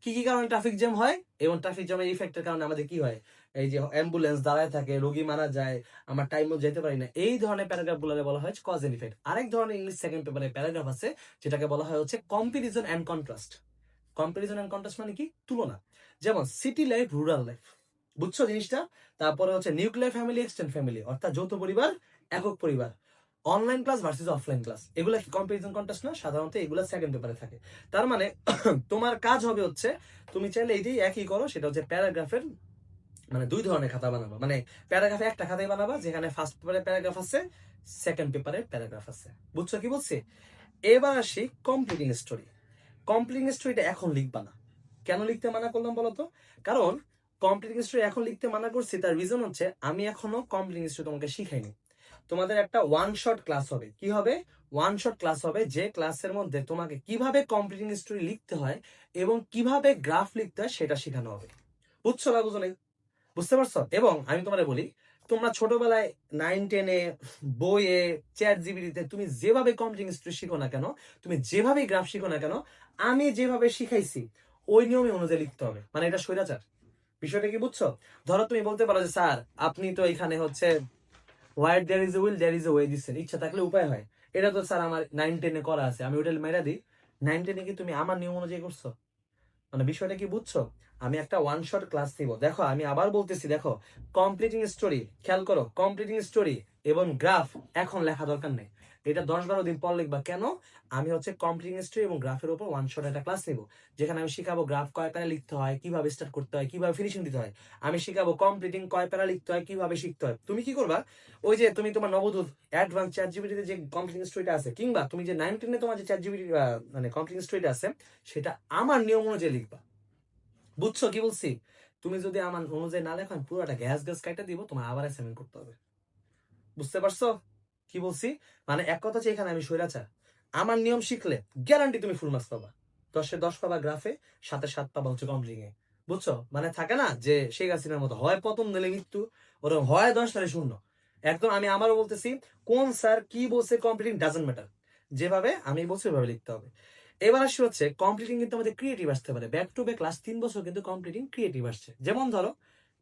Speaker 1: কি কি কারণে ট্রাফিক জ্যাম হয়, এবং ট্রাফিক জ্যামের ইফেক্টের কারণে আমাদের কি হয়, এই যে অ্যাম্বুলেন্স দাঁড়ায় থাকে, রোগী মারা যায়, আমার টাইম মতো যেতে পারি না। এই ধরনের প্যারাগ্রাফ গুলোকে বলা হয় কজ এন্ড ইফেক্ট। আরেক ধরনের ইংলিশ সেকেন্ড পেপারে প্যারাগ্রাফ আছে, যেটাকে বলা হয় হচ্ছে comparison and contrast. Comparison and contrast মানে কি? তুলনা। যেমন সিটি লাইফ, রুরাল লাইফ। বুঝছো জিনিসটা? তারপরে হচ্ছে নিউক্লিয়ার ফ্যামিলি, এক্সটেন্ড ফ্যামিলি, অর্থাৎ যৌথ পরিবার, একক পরিবার, online class versus offline class. এগুলা কি কম্পারিজন কন্ট্রাস্ট না? সাধারণত এগুলা সেকেন্ড পেপারে থাকে। তার মানে তোমার কাজ হবে হচ্ছে, তুমি চাইলে এইটাই একই করো, সেটা হচ্ছে প্যারাগ্রাফের মানে 2 ধরনের খাতা বানাবা। মানে প্যারাগ্রাফে একটা খাতাই বানাবা, যেখানে ফার্স্ট পেপারে প্যারাগ্রাফ আছে, সেকেন্ড পেপারে প্যারাগ্রাফ আছে। বুঝছো কি বলছি? এবার আসি কমপ্লিটিং স্টোরি। কমপ্লিটিং স্টোরিটা এখন লিখবা না। কেন লিখতে মানা করলাম বলতো? কারণ কমপ্লিটিং স্টোরি এখন লিখতে মানা করছি, তার রিজন হচ্ছে আমি এখনো কমপ্লিটিং স্টোরি তোমাকে শিখাইনি। তোমাদের একটা ওয়ান শট ক্লাস হবে। কি হবে? ওয়ান শট ক্লাস হবে, যে ক্লাসের মধ্যে তোমাকে কিভাবে কমপ্লিটিং স্টোরি লিখতে হয় এবং কিভাবে গ্রাফ লিখতে হয় সেটা শেখানো হবে। বুঝছো না বুঝো নাই? বুঝতে পারছো? এবং আমি তোমাদের বলি, তোমরা ছোটবেলায় 9-10-এ বইয়ে চ্যাট জিবিটিতে তুমি যেভাবে কম্পিউটিং স্টোরি শিখো না কেন, তুমি যেভাবে গ্রাফ শিখো না কেন, আমি যেভাবে শিখাইছি ওই নিয়মে অনুযায়ী লিখতে হবে। মানে এটা স্বৈরাচার। বিষয়টা কি বুঝছো? ধরো তুমি বলতে পারো যে স্যার আপনি তো এখানে হচ্ছে where there is a will there is a way দিচ্ছেন, ইচ্ছা থাকলে উপায় হয়। এটা তো স্যার আমার 9-10-এ করা আছে, আমি ওটা মেরা দিই। 9-10-এ কি তুমি আমার নিয়ম অনুযায়ী করছো? মানে বিষয়টা কি বুঝছো? আমি একটা ওয়ান শট ক্লাস নিব। দেখো আমি আবার বলতেছি, দেখো কমপ্লিটিং স্টোরি, খেয়াল করো, কমপ্লিটিং স্টোরি এবং গ্রাফ এখন লেখা দরকার নেই, এটা 10-12 দিন পর লিখবা। কেন? আমি হচ্ছে কমপ্লিটিং স্টোরি এবং গ্রাফের উপর ওয়ান শট একটা ক্লাস নিব, যেখানে আমি শিখাবো গ্রাফ কয় প্যারা লিখতে হয়, কিভাবে স্টার্ট করতে হয়, কিভাবে ফিনিশিং দিতে হয়। আমি শিখাবো কমপ্লিটিং কয় প্যারা লিখতে হয়, কিভাবে শিখতে হয়। তুমি কি করবা, ওই যে তুমি তোমার নবদূত অ্যাডভান্স চ্যাট জিপিটিতে যে কমপ্লিটিং স্টোরিটা আছে, কিংবা তুমি যে 9-10 তোমার যে চ্যাট জিপিটি মানে কমপ্লিটিং স্টোরিটা আছে, সেটা আমার নিয়ম অনুযায়ী লিখবা। বুঝছো কি বলছি? তুমি যদি আমার অনুযায়ী না লেখো, আমি পুরোটা গ্যাস গ্যাস কাইটা দিব, তোমার আবার অ্যাসাইনমেন্ট করতে হবে। বুঝতে পারছো কি বলছি? মানে এক কথা হচ্ছে, এখানে আমি স্বৈরাচার। আমার নিয়ম শিখলে গ্যারান্টি তুমি ফুল মার্কস পাবা, 10-10 পাবা গ্রাফে, 7-7 পাবা হচ্ছে কমপ্লিটিং এ। বুঝছো? মানে থাকে না যে শেখ হাসিনার মতো, হয় প্রথম দিলে মৃত্যু, ওরকম হয় 10 নালে শূন্য। একদম আমি আমারও বলতেছি, কোন স্যার কি বলছে কমপ্লিটিং ডাজন্ট ম্যাটার, যেভাবে আমি বলছি ওইভাবে লিখতে হবে। এবার আসি হচ্ছে কমপ্লিটিং কিন্তু আমাদের ক্রিয়েটিভ আসতে পারে, ব্যাক টু ব্যাক লাস্ট 3 বছর কিন্তু কমপ্লিটিং ক্রিয়েটিভ আসছে। যেমন ধরো,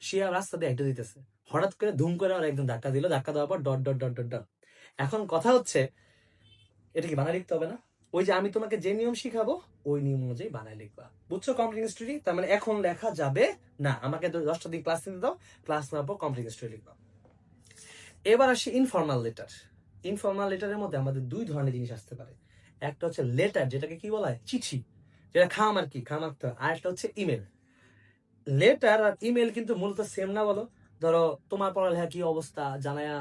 Speaker 1: শিয়া রাস্তা দিয়ে একটা দিতেছে, হঠাৎ করে ধুম করে আর একদম ধাক্কা দিল, ধাক্কা দেওয়ার পর dot dot dot dot dot. এখন কথা হচ্ছে, এটা কি বানায় লিখতে হবে না? ওই যে আমি তোমাকে যে নিয়ম শিখাবো ওই নিয়ম অনুযায়ী বানায় লিখবা। বুঝছো কমপ্লিটিং স্টোরি? তার মানে এখন লেখা যাবে না, আমাকে 10টা দিন ক্লাস নিতে দাও, ক্লাস নেওয়ার পর কমপ্লিটিং স্টোরি লিখবা। এবার আসি ইনফর্মাল লেটার। ইনফর্মাল লেটারের মধ্যে আমাদের দুই ধরনের জিনিস আসতে পারে। একটা হচ্ছে লেটার, যেটাকে কি বলা হয়, চিঠি, যেটা খামার কি খামার। আর একটা হচ্ছে ইমেল। লেটার আর ইমেল কিন্তু মূলত সেম না, বলো? ধরো তোমার পড়ালেখা কি অবস্থা জানায়া,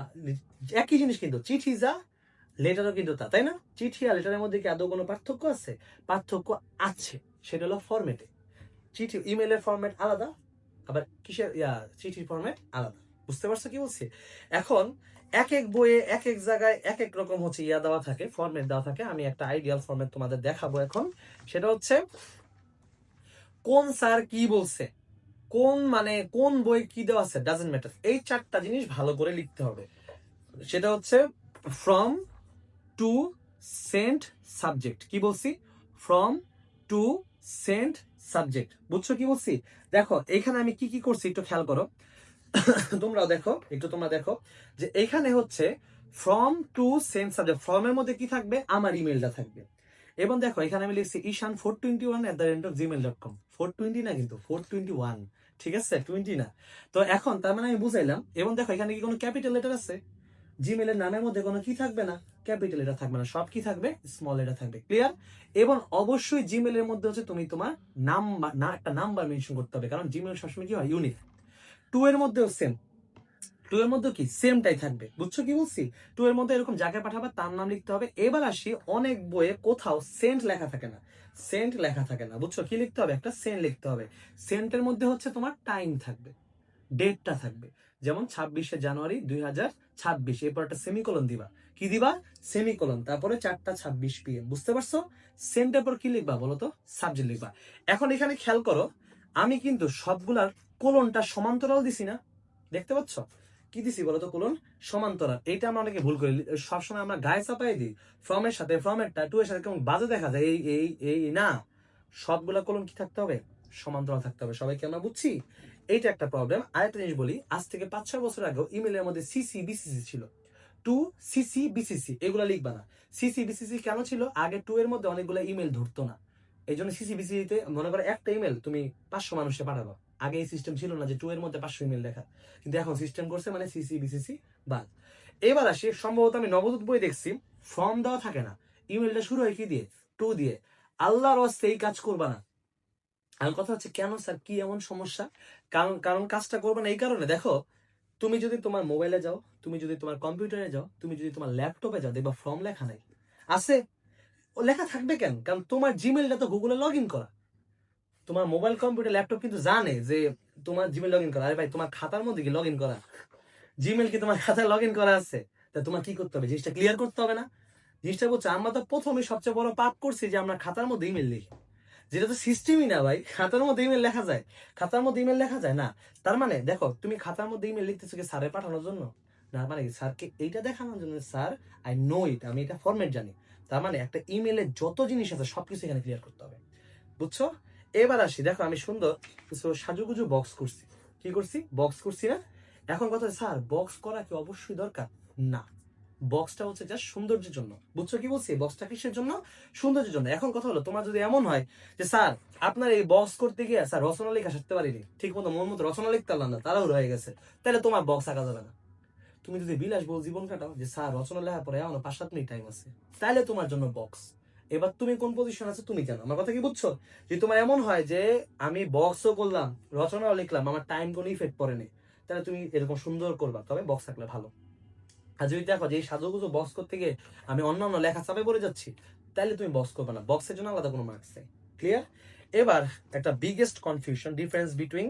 Speaker 1: একই জিনিস কিন্তু, চিঠি যা লেটারও কিন্তু তা, তাই না? চিঠি আর লেটারের মধ্যে কি আদৌ কোনো পার্থক্য আছে? পার্থক্য আছে, সেটা হলো ফরম্যাটে। চিঠি ইমেলের ফরম্যাট আলাদা, আবার কিসের চিঠির ফরম্যাট আলাদা। বুঝতে পারছো কি বলছি? এখন এক এক বইয়ে এক এক জায়গায় এক এক রকম হচ্ছে দেওয়া থাকে, ফরম্যাট দেওয়া থাকে। আমি একটা আইডিয়াল ফরম্যাট তোমাদের দেখাবো এখন। সেটা হচ্ছে, কোন স্যার কি বলছে, কোন মানে কোন বই কি দেওয়া আছে, ডাজন্ট ম্যাটার, এই 4টা জিনিস ভালো করে লিখতে হবে। সেটা হচ্ছে ফ্রম টু সেন্ট সাবজেক্ট। কি বলছি? From to sent subject. বুঝছো কি বলছি? দেখো এখানে আমি কি কি করছি একটু খেয়াল করো। তোমরাও দেখো, একটু তোমরা দেখো যে এখানে হচ্ছে ফ্রম টু সেন্ট সাবজেক্ট, ফ্রমের মধ্যে কি থাকবে, আমার ইমেলটা থাকবে। এবং দেখো এখানে আমি লিখছি ishan421@gmail.com, 420 না কিন্তু 421, ঠিক আছে, 20 না। তো এখন তার মানে আমি বুঝাইলাম। এবং দেখো এখানে কি কোনো ক্যাপিটাল লেটার আছে? জিমেলের নামের মধ্যে কোনো কি থাকবে না, ক্যাপিটাল লেটার থাকবে না, সব কি থাকবে, স্মল লেটার থাকবে। ক্লিয়ার? এবং অবশ্যই জিমেলের মধ্যে হচ্ছে তুমি তোমার নাম্বার, না একটা নাম্বার মেনশন করতে হবে, কারণ জিমেল সবসময় কি হয়, ইউনিক। 2 এর মধ্যেও সেম, 2 এর মধ্যে কি সেমটাই থাকবে। বুঝছো কি বলছি? 2 এর মধ্যে এরকম যাকে পাঠাবে তার নাম লিখতে হবে। এবার আসি, অনেক বইয়ে কোথাও সেন্ট লেখা থাকে না, সেন্ট লেখা থাকে না। বুঝছো কি লিখতে হবে, একটা সেন্ট লিখতে হবে। সেন্টের মধ্যে হচ্ছে তোমার টাইম থাকবে, ডেটটা থাকবে। যেমন 26শে জানুয়ারি 2026, এরপর একটা সেমিকোলন দিবা। কি দিবা? সেমিকোলন, তারপরে 4:26 PM। বুঝতে পারছো? সেন্টের পর কি লিখবা বলো তো? সাবজেক্ট লিখবা। এখন এখানে খেয়াল করো, আমি কিন্তু সবগুলার কোলনটা সমান্তরাল দিছি না, দেখতে পাচ্ছ? কি দিছি বলো তো? কোলন সমান্তরাল। এইটা আমরা অনেকে ভুল করি, সবসময় আমরা গায়ে চাপাই দিই ফর্মের সাথে, ফর্মেটটা 2 এর সাথে কেমন বাজে দেখা যায়, এই এই এই না, সবগুলা কোলন কি থাকতে হবে, সমান্তরাল থাকতে হবে। সবাইকে আমরা বুঝছি? এইটা একটা প্রবলেম। আরেকটা জিনিস বলি, আজ থেকে 5-6 বছর আগেও ইমেলের মধ্যে সিসি বিসিসি ছিল, টু সিসি বিসিসি, এগুলা লিখবা না। সিসি বিসিসি কেন ছিল? আগে 2 এর মধ্যে অনেকগুলো ইমেল ধরতো না, এই জন্য সিসি বিসিসিতে মনে করো একটা ইমেল তুমি 500 মানুষে পাঠাবো। আগে এই সিস্টেম ছিল না যে 2 এর মধ্যে 500 ইমেল লেখা, কিন্তু এখন সিস্টেম করছে, মানে সিসি বিসিসি বাদ। এবার আসি, সম্ভবত আমি নবদূত বই দেখছি, ফর্ম দেওয়া থাকে না, ইমেলটা শুরু হয় কি দিয়ে, 2 দিয়ে। আল্লাহর ওয়াস্তে এই কাজ করবা না। আর কথা হচ্ছে, কেন স্যার, কি এমন সমস্যা? কারণ কারণ কাজটা করবে না এই কারণে, দেখো তুমি যদি তোমার মোবাইলে যাও, তুমি যদি তোমার কম্পিউটারে যাও, তুমি যদি তোমার ল্যাপটপে যাও, দেখবা ফর্ম লেখা নাই, আছে। ও লেখা থাকবে কেন? কারণ তোমার জিমেলটা তো গুগলে লগ ইন করা। তোমার মোবাইল, কম্পিউটার, ল্যাপটপ কিন্তু জানে যে তোমার জিমেল লগ ইন করা। আরে ভাই, তোমার খাতার মধ্যে কি লগ ইন করা? জিমেল কি তোমার খাতায় লগ ইন করা আছে? তা তোমার কি করতে হবে, জিনিসটা ক্লিয়ার করতে হবে না? জিনিসটা বলছে, আমরা তো প্রথমে সবচেয়ে বড় পাপ করছি যে আমরা খাতার মধ্যে ইমেল লিখি, যেটা তো সিস্টেমই না ভাই। খাতার মধ্যে ইমেল লেখা যায়? খাতার মধ্যে ইমেল লেখা যায় না। তার মানে দেখো, তুমি খাতার মধ্যে ইমেল লিখতেছো কি স্যারে পাঠানোর জন্য? না, মানে স্যারকে এইটা দেখানোর জন্য, স্যার আই নো ইট, আমি এটা ফরম্যাট জানি। তার মানে একটা ইমেলে যত জিনিস আছে সবকিছু এখানে ক্লিয়ার করতে হবে। বুঝছো? এবার আসি, দেখো আমি সুন্দর কিছু সাজুগুজু বক্স করছি। কি করছি? বক্স করছি না? এখন কথা, স্যার বক্স করা কি অবশ্যই দরকার? না, বক্সটা হচ্ছে জাস্ট সৌন্দর্যের জন্য। বুঝছো কি বলছি? বক্সটা কিসের জন্য? সৌন্দর্যের জন্য। এখন কথা হলো, তোমার যদি এমন হয় যে স্যার আপনার এই বক্স করতে গিয়ে স্যার রচনা লেখা শিখতে পারিনি, ঠিক মতো মন মতো রচনা লিখতে পারলাম না, তারাও রয়ে গেছে, তাহলে তোমার বক্স আঁকা যাবে না। তুমি যদি বিলাসবহুল জীবন কাটাও যে স্যার রচনা লেখার পরে এমন 5-7 মিনিট টাইম আছে, তাহলে তোমার জন্য বক্স। এবার তুমি কোন পজিশন আছে তুমি জানো, আমার কথা কি বুঝছো? যে তোমার এমন হয় যে আমি বক্সও করলাম রচনাও লিখলাম, আমার টাইম কোনো ইফেক্ট পড়ে নেই, তাহলে তুমি এরকম সুন্দর করবা, তবে বক্স থাকলে ভালো। আর যদি দেখো যে এই সাজুগুজু বক্স করতে গিয়ে আমি অন্যান্য লেখা চাপে পড়ে যাচ্ছি, তাহলে তুমি বক্স করবে না, বক্সের জন্য আলাদা কোনো মার্কস নেই। ক্লিয়ার? এবার একটা biggest confusion, difference between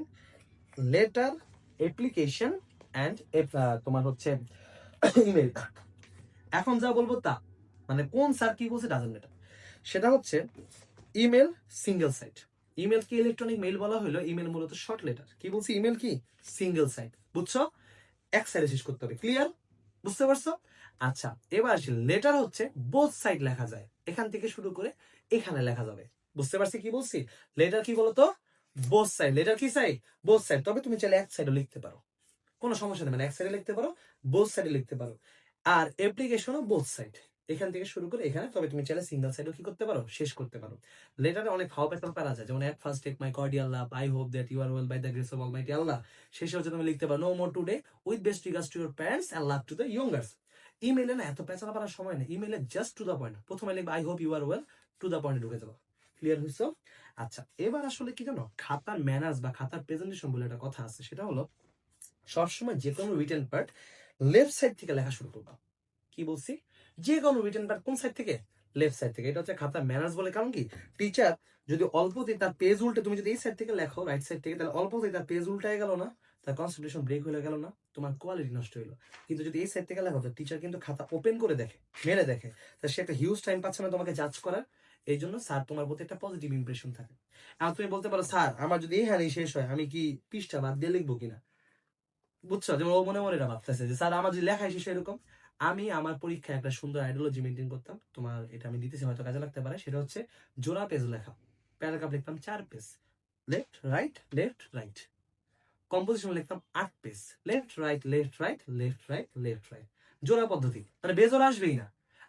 Speaker 1: letter, application and তোমার হচ্ছে ইমেল। এখন যা বলবো তা মানে কোন স্যার কি বলছে ডাজন্ট ম্যাটার। সেটা হচ্ছে ইমেল সিঙ্গেল সাইট। ইমেল কি ইলেকট্রনিক মেইল বলা হলো, ইমেল মূলত শর্ট লেটার। কি বলছি? ইমেল কি সিঙ্গেল সাইট। বুঝছো? এক সাইডে শেষ করতে হবে। ক্লিয়ার? বুঝতে পারছো? আচ্ছা, এবার আসি লেটার হচ্ছে বোথ সাইড লেখা যায়, এখান থেকে শুরু করে এখানে লেখা যাবে। বুঝতে পারছি কি বলছি? লেটার কি বলতো? Both side. লেটার কি সাইড? Both side. তবে তুমি চাইলে এক সাইডও লিখতে পারো, কোনো সমস্যা নেই, মানে এক সাইডে লিখতে পারো, বোথ সাইডে লিখতে পারো। আর অ্যাপ্লিকেশনও বোথ সাইড, এখান থেকে শুরু করে এখানে, তবে তুমি চাইলে সিঙ্গেল সাইডও কি করতে পারো, শেষ করতে পারো। লেটারে অনেক হাও প্যাটার্ন পারা যায়, যেমন at first take my cordial love, I hope that you are well by the grace of almighty Allah. শেষে হচ্ছে তুমি লিখতে পারো no more today, with best regards to your parents and love to the youngers. ইমেইলে না এত পেঁচালা পারার সময় নেই, ইমেইলে জাস্ট টু দ্য পয়েন্ট। প্রথমে লিখবে I hope you are well, to the পয়েন্টে ঢুকে যাবো। ক্লিয়ার হইছো? আচ্ছা, এবার আসলে কি জানো, খাতার ম্যানার্স বা খাতার প্রেজেন্টেশন বলে একটা কথা আছে, সেটা হলো সবসময় যে কোনো রিটেন পার্ট লেফট সাইড থেকে লেখা শুরু করবা। কি বলছি? যে কোনো রিটেন পার্ট কোন সাইড থেকে? লেফট সাইড থেকে। এটা হচ্ছে খাতা ম্যানার্স বলে। কারণ কি, টিচার যদি অল্পতেই তার পেজ উল্টে, তুমি যদি এই সাইড থেকে লেখো রাইট সাইড থেকে, তাহলে অল্পতেই তার পেজ উল্টায় গেল না, তার কনসেন্ট্রেশন ব্রেক হয়ে গেল না, তোমার কোয়ালিটি নষ্ট হইলো। কিন্তু যদি এই সাইড থেকে লেখো, তো টিচার কিন্তু খাতা ওপেন করে দেখে, মেরে দেখে, তা সে একটা হিউজ টাইম পাচ্ছে না তোমাকে জাজ করার। এই জন্য স্যার তোমার প্রতি একটা পজিটিভ ইমপ্রেশন থাকে। আর তুমি বলতে পারো স্যার আমার যদি এইখানেই শেষ হয়, আমি কি পৃষ্ঠা বাদ দিয়ে লিখবো কিনা? বুঝছো? যেমন ও মনে মনে এটা ভাবতেছে যে স্যার আমার যদি লেখাই শেষ এরকম। আমি আমার পরীক্ষায় একটা সুন্দর আইডিওলজি মেনটেন করতাম, তোমার এটা আমি দিতেছি, হয়তো কাজে লাগতে পারে। সেটা হচ্ছে জোড়া পেজ লেখা, প্যারাগ্রাফ লিখতাম 4 page, left right left right. Composition লিখতাম 8 page, left right left right left right left right. জোড়া পদ্ধতি, মানে বেজোড়া আসবেই না।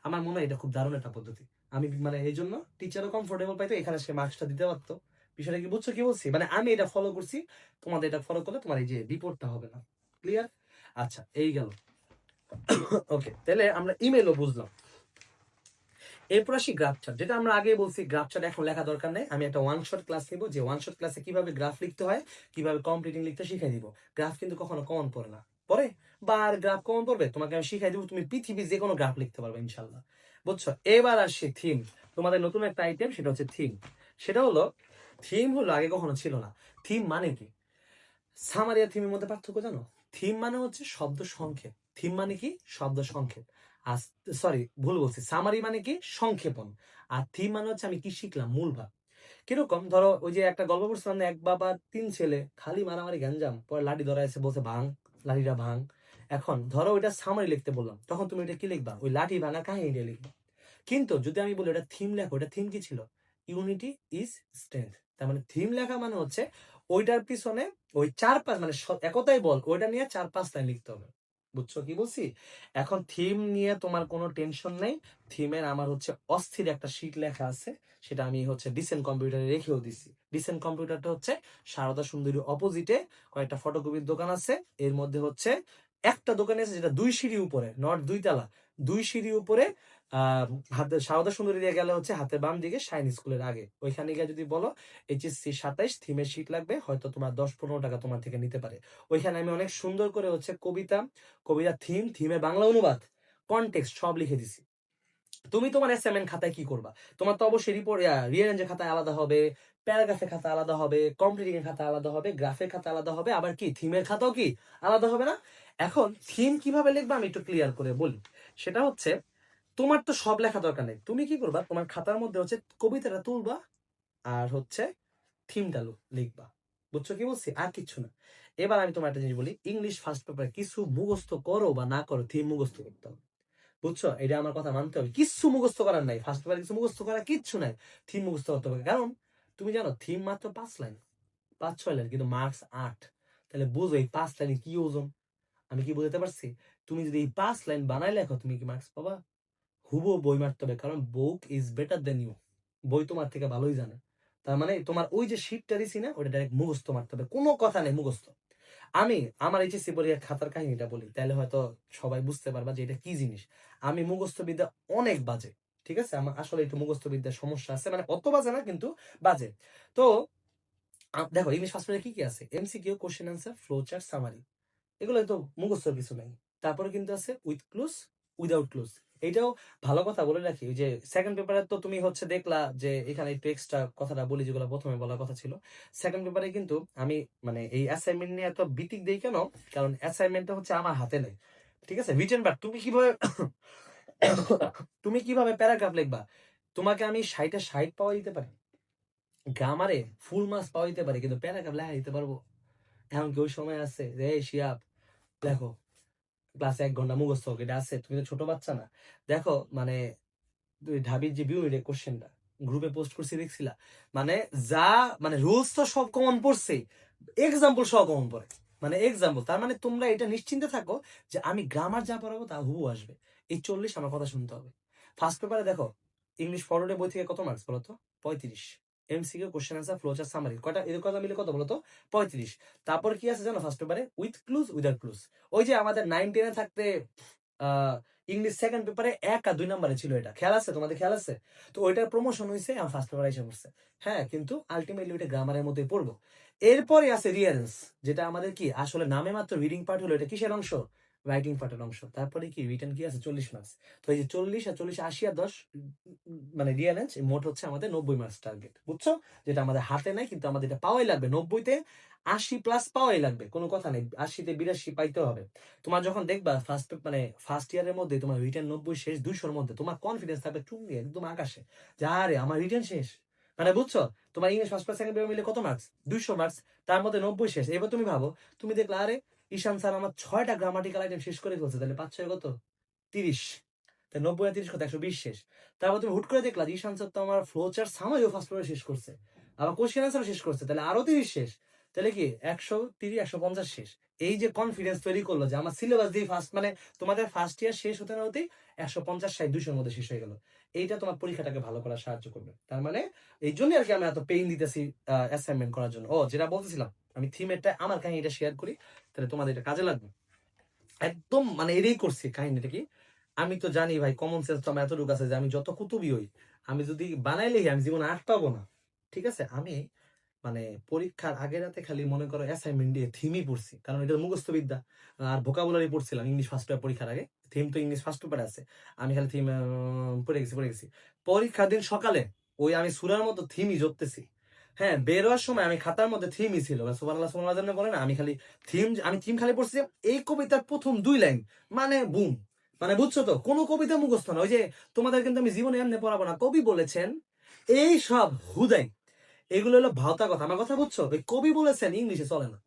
Speaker 1: আমার মনে হয় এটা খুব দারুণ একটা পদ্ধতি। আমি মানে এই জন্য টিচারও কমফোর্টেবল পাইতো, এখানে সে মার্কসটা দিতে পারতো। বিষয়টা কি বুঝছো কি বলছি? মানে আমি এটা ফলো করছি, তোমাদের এটা ফলো করলে তোমার এই যে বিপদটা হবে না। ক্লিয়ার? আচ্ছা, এই গেল। ওকে, তাহলে আমরা ইমেলও বুঝলাম। এরপর আসি গ্রাফ চার্ট, যেটা আমরা আগে বলছি গ্রাফ চার্ট এখন লেখা দরকার নেই। আমি একটা ওয়ান শট ক্লাস নিব, যে ওয়ান শট ক্লাসে কিভাবে গ্রাফ লিখতে হয়, কিভাবে কমপ্লিটিং লিখতে শিখাই দিব। গ্রাফ কিন্তু কখনো কমন পড়ে না, পরে বার গ্রাফ কমন পড়বে, তোমাকে আমি শিখাই দিব, তুমি পৃথিবীর যে কোনো গ্রাফ লিখতে পারবে ইনশাল্লাহ। বুঝছো? এবার আসি থিম। তোমাদের নতুন একটা আইটেম, সেটা হচ্ছে থিম। সেটা হলো, থিম হলো আগে কখনো ছিল না। থিম মানে কি? সামারি আর থিমের মধ্যে পার্থক্য জানো? থিম মানে হচ্ছে শব্দ সংক্ষেপ। থিম মানে কি? শব্দ সংক্ষেপ। আর সরি, ভুল বলছি, সামারি মানে কি? সংক্ষেপণ। আর থিম মানে হচ্ছে আমি কি শিখলাম, মূল ভাব। কিরকম, ধরো ওই যে একটা গল্প পড়ছিলাম না, এক বাবা 3 ছেলে খালি মারামারি গ্যাঞ্জাম, পরে লাঠি ধরা এসে বলছে ভাঙ, লাঠিটা ভাঙ। এখন ধরো ওইটা সামারি লিখতে বললাম, তখন তুমি এটা কি লিখবা? ওই লাঠি ভাঙা কাহিনীটা লিখবা। কিন্তু যদি আমি বলি ওটা থিম লেখো, ওটা থিম কি ছিল? Unity is strength. তার মানে থিম লেখা মানে হচ্ছে ওইটার পিছনে ওই 4-5 মানে একতাই বল, ওইটা নিয়ে 4-5 লাইন লিখতে হবে। বুঝছো কি বলছি? এখন থিম নিয়ে তোমার কোনো টেনশন নেই। থিমের আমার হচ্ছে অস্থির একটা শীট লেখা আছে, সেটা আমি হচ্ছে ডিসেন্ট কম্পিউটারে রেখেও দিছি। ডিসেন্ট কম্পিউটারটা হচ্ছে সারদা সুন্দরী অপোজিটে কয়েকটা ফটোকপির দোকান আছে। এর মধ্যে হচ্ছে একটা দোকানে আছে যেটা 2 সিঁড়ি উপরে, নট 2 তলা, 2 সিঁড়ি উপরে। হাতে সারদা সুন্দরী দিয়ে গেলে হচ্ছে হাতে বাম দিকে শাইন স্কুলের আগে, ওইখানে গিয়ে যদি বলো HSC 27 থিমের শীট লাগবে, হয়তো তোমার 10-15 টাকা তোমার থেকে নিতে পারে। ওইখানে আমি অনেক সুন্দর করে হচ্ছে কবিতা, কবিতা থিম, থিমের বাংলা অনুবাদ, কনটেক্সট সব লিখে দিছি। তুমি তোমার অ্যাসাইনমেন্ট খাতায় কি করবা? তোমার তো অবশ্যই রিপোর্ট, রিয়ারেঞ্জের খাতায় আলাদা হবে, প্যারাগ্রাফের খাতা আলাদা হবে, কমপ্লিটিং এর খাতা আলাদা হবে, গ্রাফের খাতা আলাদা হবে, আবার কি থিমের খাতাও কি আলাদা হবে না? এখন থিম কিভাবে লিখবা আমি একটু ক্লিয়ার করে বলি। সেটা হচ্ছে, তোমার তো সব লেখা দরকার নেই, তুমি কি করবা, তোমার খাতার মধ্যে হচ্ছে কবিতাটা তুলবা, আর হচ্ছে থিমটা লিখবা। বুঝছো কি বলছি? আর কিচ্ছু না। এবার আমি তোমার একটা জিনিস বলি, ইংলিশ ফার্স্ট পেপারে কিছু মুখস্থ করো বা না করো, থিম মুখস্থ করতে হবে। বুঝছো? এটা আমার কথা মানতে হবে, কিচ্ছু মুখস্থ করার নাই, ফার্স্ট পেপারে কিছু মুখস্থ করার কিচ্ছু নাই, থিম মুখস্থ করতে হবে। কারণ তুমি জানো থিম মাত্র 5 লাইন, 5-6 লাইন, কিন্তু মার্কস 8। তাহলে বুঝো এই 5 লাইনে কি ওজন। আমি কি বুঝতে পারছি? তুমি যদি এই 5 লাইন বানাই লেখো তুমি কি মার্কস পাবা? হুবহু বই মারতে হবে, কারণ book is better than you. বই তোমার থেকে ভালোই জানে। তার মানে তোমার ওই যে শিটটা দিছি না, ওটা ডাইরেক্ট মুখস্থ মারতে হবে, কোনো কথা নেই, মুখস্থ। আমি আমার এইচএসসি পরীক্ষার খাতার কাহিনীটা বলি, তাহলে হয়তো সবাই বুঝতে পারবা যে এটা কি জিনিস। আমি মুখস্থ বিদ্যা অনেক বাজে, ঠিক আছে? আমার আসলে একটু মুখস্থ বিদ্যার সমস্যা আছে, মানে অত বাজে না কিন্তু বাজে। তো দেখো ইংলিশ ফার্স্ট পেপারে কি কি আছে? MCQ, question answer, flow chart, summary. এগুলো তো মুখস্থর কিছু নাই। তারপরে কিন্তু আছে উইথ ক্লুজ, উইদাউট ক্লুজ। এইটাও ভালো কথা বলে রাখি, ওই যে সেকেন্ড পেপারে তো তুমি হচ্ছে দেখলা যে এখানে একটু এক্সট্রা কথাটা বলি, যেগুলো প্রথমে বলার কথা ছিল। সেকেন্ড পেপারে কিন্তু আমি মানে এই অ্যাসাইনমেন্ট নিয়ে এত বিতিক দেই কেন? কারণ অ্যাসাইনমেন্টটা হচ্ছে আমার হাতে নেই, ঠিক আছে? রিটেন পার্ট তুমি কিভাবে তুমি কিভাবে প্যারাগ্রাফ লিখবা? তোমাকে আমি 60 পাওয়া দিতে পারি, গ্রামারে ফুল মার্কস পাওয়া দিতে পারি, কিন্তু প্যারাগ্রাফ লেখা দিতে পারবো? এখন কি ওই সময় আছে যে এই শিয়াব দেখো ক্লাসে 1 ঘন্টা মুখস্থ হোক, এটা আছে? তুমি তো ছোট বাচ্চা না। দেখো মানে ঢাবির যে বিউ কোশ্চেনটা গ্রুপে পোস্ট করছি দেখছিলা? মানে যা মানে রুলস তো সব কমন পড়ছে, এক্সাম্পল সব কমন পড়ে। মানে এক্সাম্পল, তার মানে তোমরা এটা নিশ্চিন্তে থাকো যে আমি গ্রামার যা পড়াবো তা হুবহু আসবে। এই 40 আমার কথা শুনতে হবে। ফার্স্ট পেপারে দেখো ইংলিশ ফরওয়ার্ডে বই থেকে কত মার্কস বলো তো? 35। MCQ, question answer, flowchart, summary, কয়টা এদের কথা মিলে কত বলো তো? 35। তারপর কি আছে জানো ফার্স্ট পেপারে? With clues, without clues. ওই যে আমাদের 9-10 থাকতে আহ ইংলিশ সেকেন্ড পেপারে 1 আর 2 নম্বরে ছিল, এটা খেয়াল আছে? তোমাদের খেয়াল আছে? তো ওইটার প্রমোশন হয়েছে আমার ফার্স্ট পেপারে এসে পড়ছে। হ্যাঁ, কিন্তু আলটিমেটলি ওইটা গ্রামারের মধ্যে পড়বো। এরপরে আছে রিয়ারেন্স, যেটা আমাদের কি আসলে নামে মাত্র রিডিং পার্ট হলো, এটা কিসের অংশ? রাইটিং পার্টের অংশ। তারপরে কি রিটেন কি আছে? 40 মার্কস। তো এই যে 40 আর 40, 80 আর 10, মানে রিয়ারেন্স মোট হচ্ছে আমাদের 90 মার্কস টার্গেট, বুঝছো? যেটা আমাদের হাতে নাই, কিন্তু আমাদের এটা পাওয়াই লাগবে। 90-তে 80 প্লাস পাওয়াই লাগবে, কোনো কথা নেই। 80-তে 82 পাইতে হবে। তোমার যখন দেখবা ফার্স্ট ইয়ারের মধ্যে তোমার রিটেন 90 শেষ, 200-র মধ্যে, তোমার কনফিডেন্স থাকবে চুঙ্গি একদম আকাশে, যে আরে আমার রিটেন শেষ। মানে বুঝছো? তোমার English first paper second paper মিলে কত মার্কস? 200 মার্কস। তার মধ্যে 90 শেষ। এবার তুমি ভাবো, তুমি দেখলা আরে ঈশান স্যার আমার 6টা গ্রামাটিক্যাল আইটেম শেষ করে ফেলছে, তাহলে 5-6 কত? 30। তাই 90 আর 30 কত? 120 শেষ। তারপর তুমি হুট করে দেখলা যে ঈশান স্যার তো আমার ফ্লো চার্ট সামারিও ফার্স্ট পেপারে শেষ করছে, আবার কোশ্চেন আনসারও শেষ করছে, তাহলে আরো 30 শেষ। তাহলে কি 130, 150 শেষ। এই যে কনফিডেন্স তৈরি করলো যে আমার সিলেবাস দিয়ে ফার্স্ট, মানে তোমাদের ফার্স্ট ইয়ার শেষ হতে না হতেই 150, 60, 200-র মধ্যে শেষ হয়ে গেল। এইটা তোমার পরীক্ষাটাকে ভালো করার সাহায্য করবে। তার মানে এই জন্য আর কি আমি এত পেইন দিতেছি অ্যাসাইনমেন্ট করার জন্য। ও যেটা বলতেছিলাম, আমি থিমেরটা আমার কাহিনীটা শেয়ার করি, তাহলে তোমাদের এটা কাজে লাগবে। একদম মানে এটাই করছি কাহিনীটা কি, আমি তো জানি ভাই, কমন সেন্স তো আমার এতটুকু আছে যে আমি যত কুতুবি হই, আমি যদি বানাই লিখি আমি জীবনে আট পাবো না, ঠিক আছে? আমি মানে পরীক্ষার আগের রাতে খালি মনে করো অ্যাসাইনমেন্ট দিয়ে থিমই পড়ছি, কারণ এটা মুখস্থ বিদ্যা। আর ভোকাবুলারি পড়ছিলাম ইংলিশ ফার্স্ট পেপার পরীক্ষার আগে। থিম তো ইংলিশ ফার্স্ট পেপারে আছে, আমি খালি থিম পড়ে গেছি। পরীক্ষার দিন সকালে ওই আমি সুরার মতো থিমই জপতেছি। হ্যাঁ, বের হওয়ার সময় আমি খাতার মধ্যে থিমই ছিল, সুবহানাল্লাহ সুবহানাল্লাহ জানে বলে না, আমি থিম খালি পড়ছি। এই কবিতার প্রথম 2 লাইন মানে বুম, মানে বুঝছো তো? কোনো কবিতা মুখস্থ না। ওই যে তোমাদের কিন্তু আমি জীবনে এমনি পড়াবো না, কবি বলেছেন এই সব হুদাই, এগুলো হলো ভাওতা কথা। আমার কথা বুঝছো? ওই কবি বলেছেন ইংলিশে চলে না।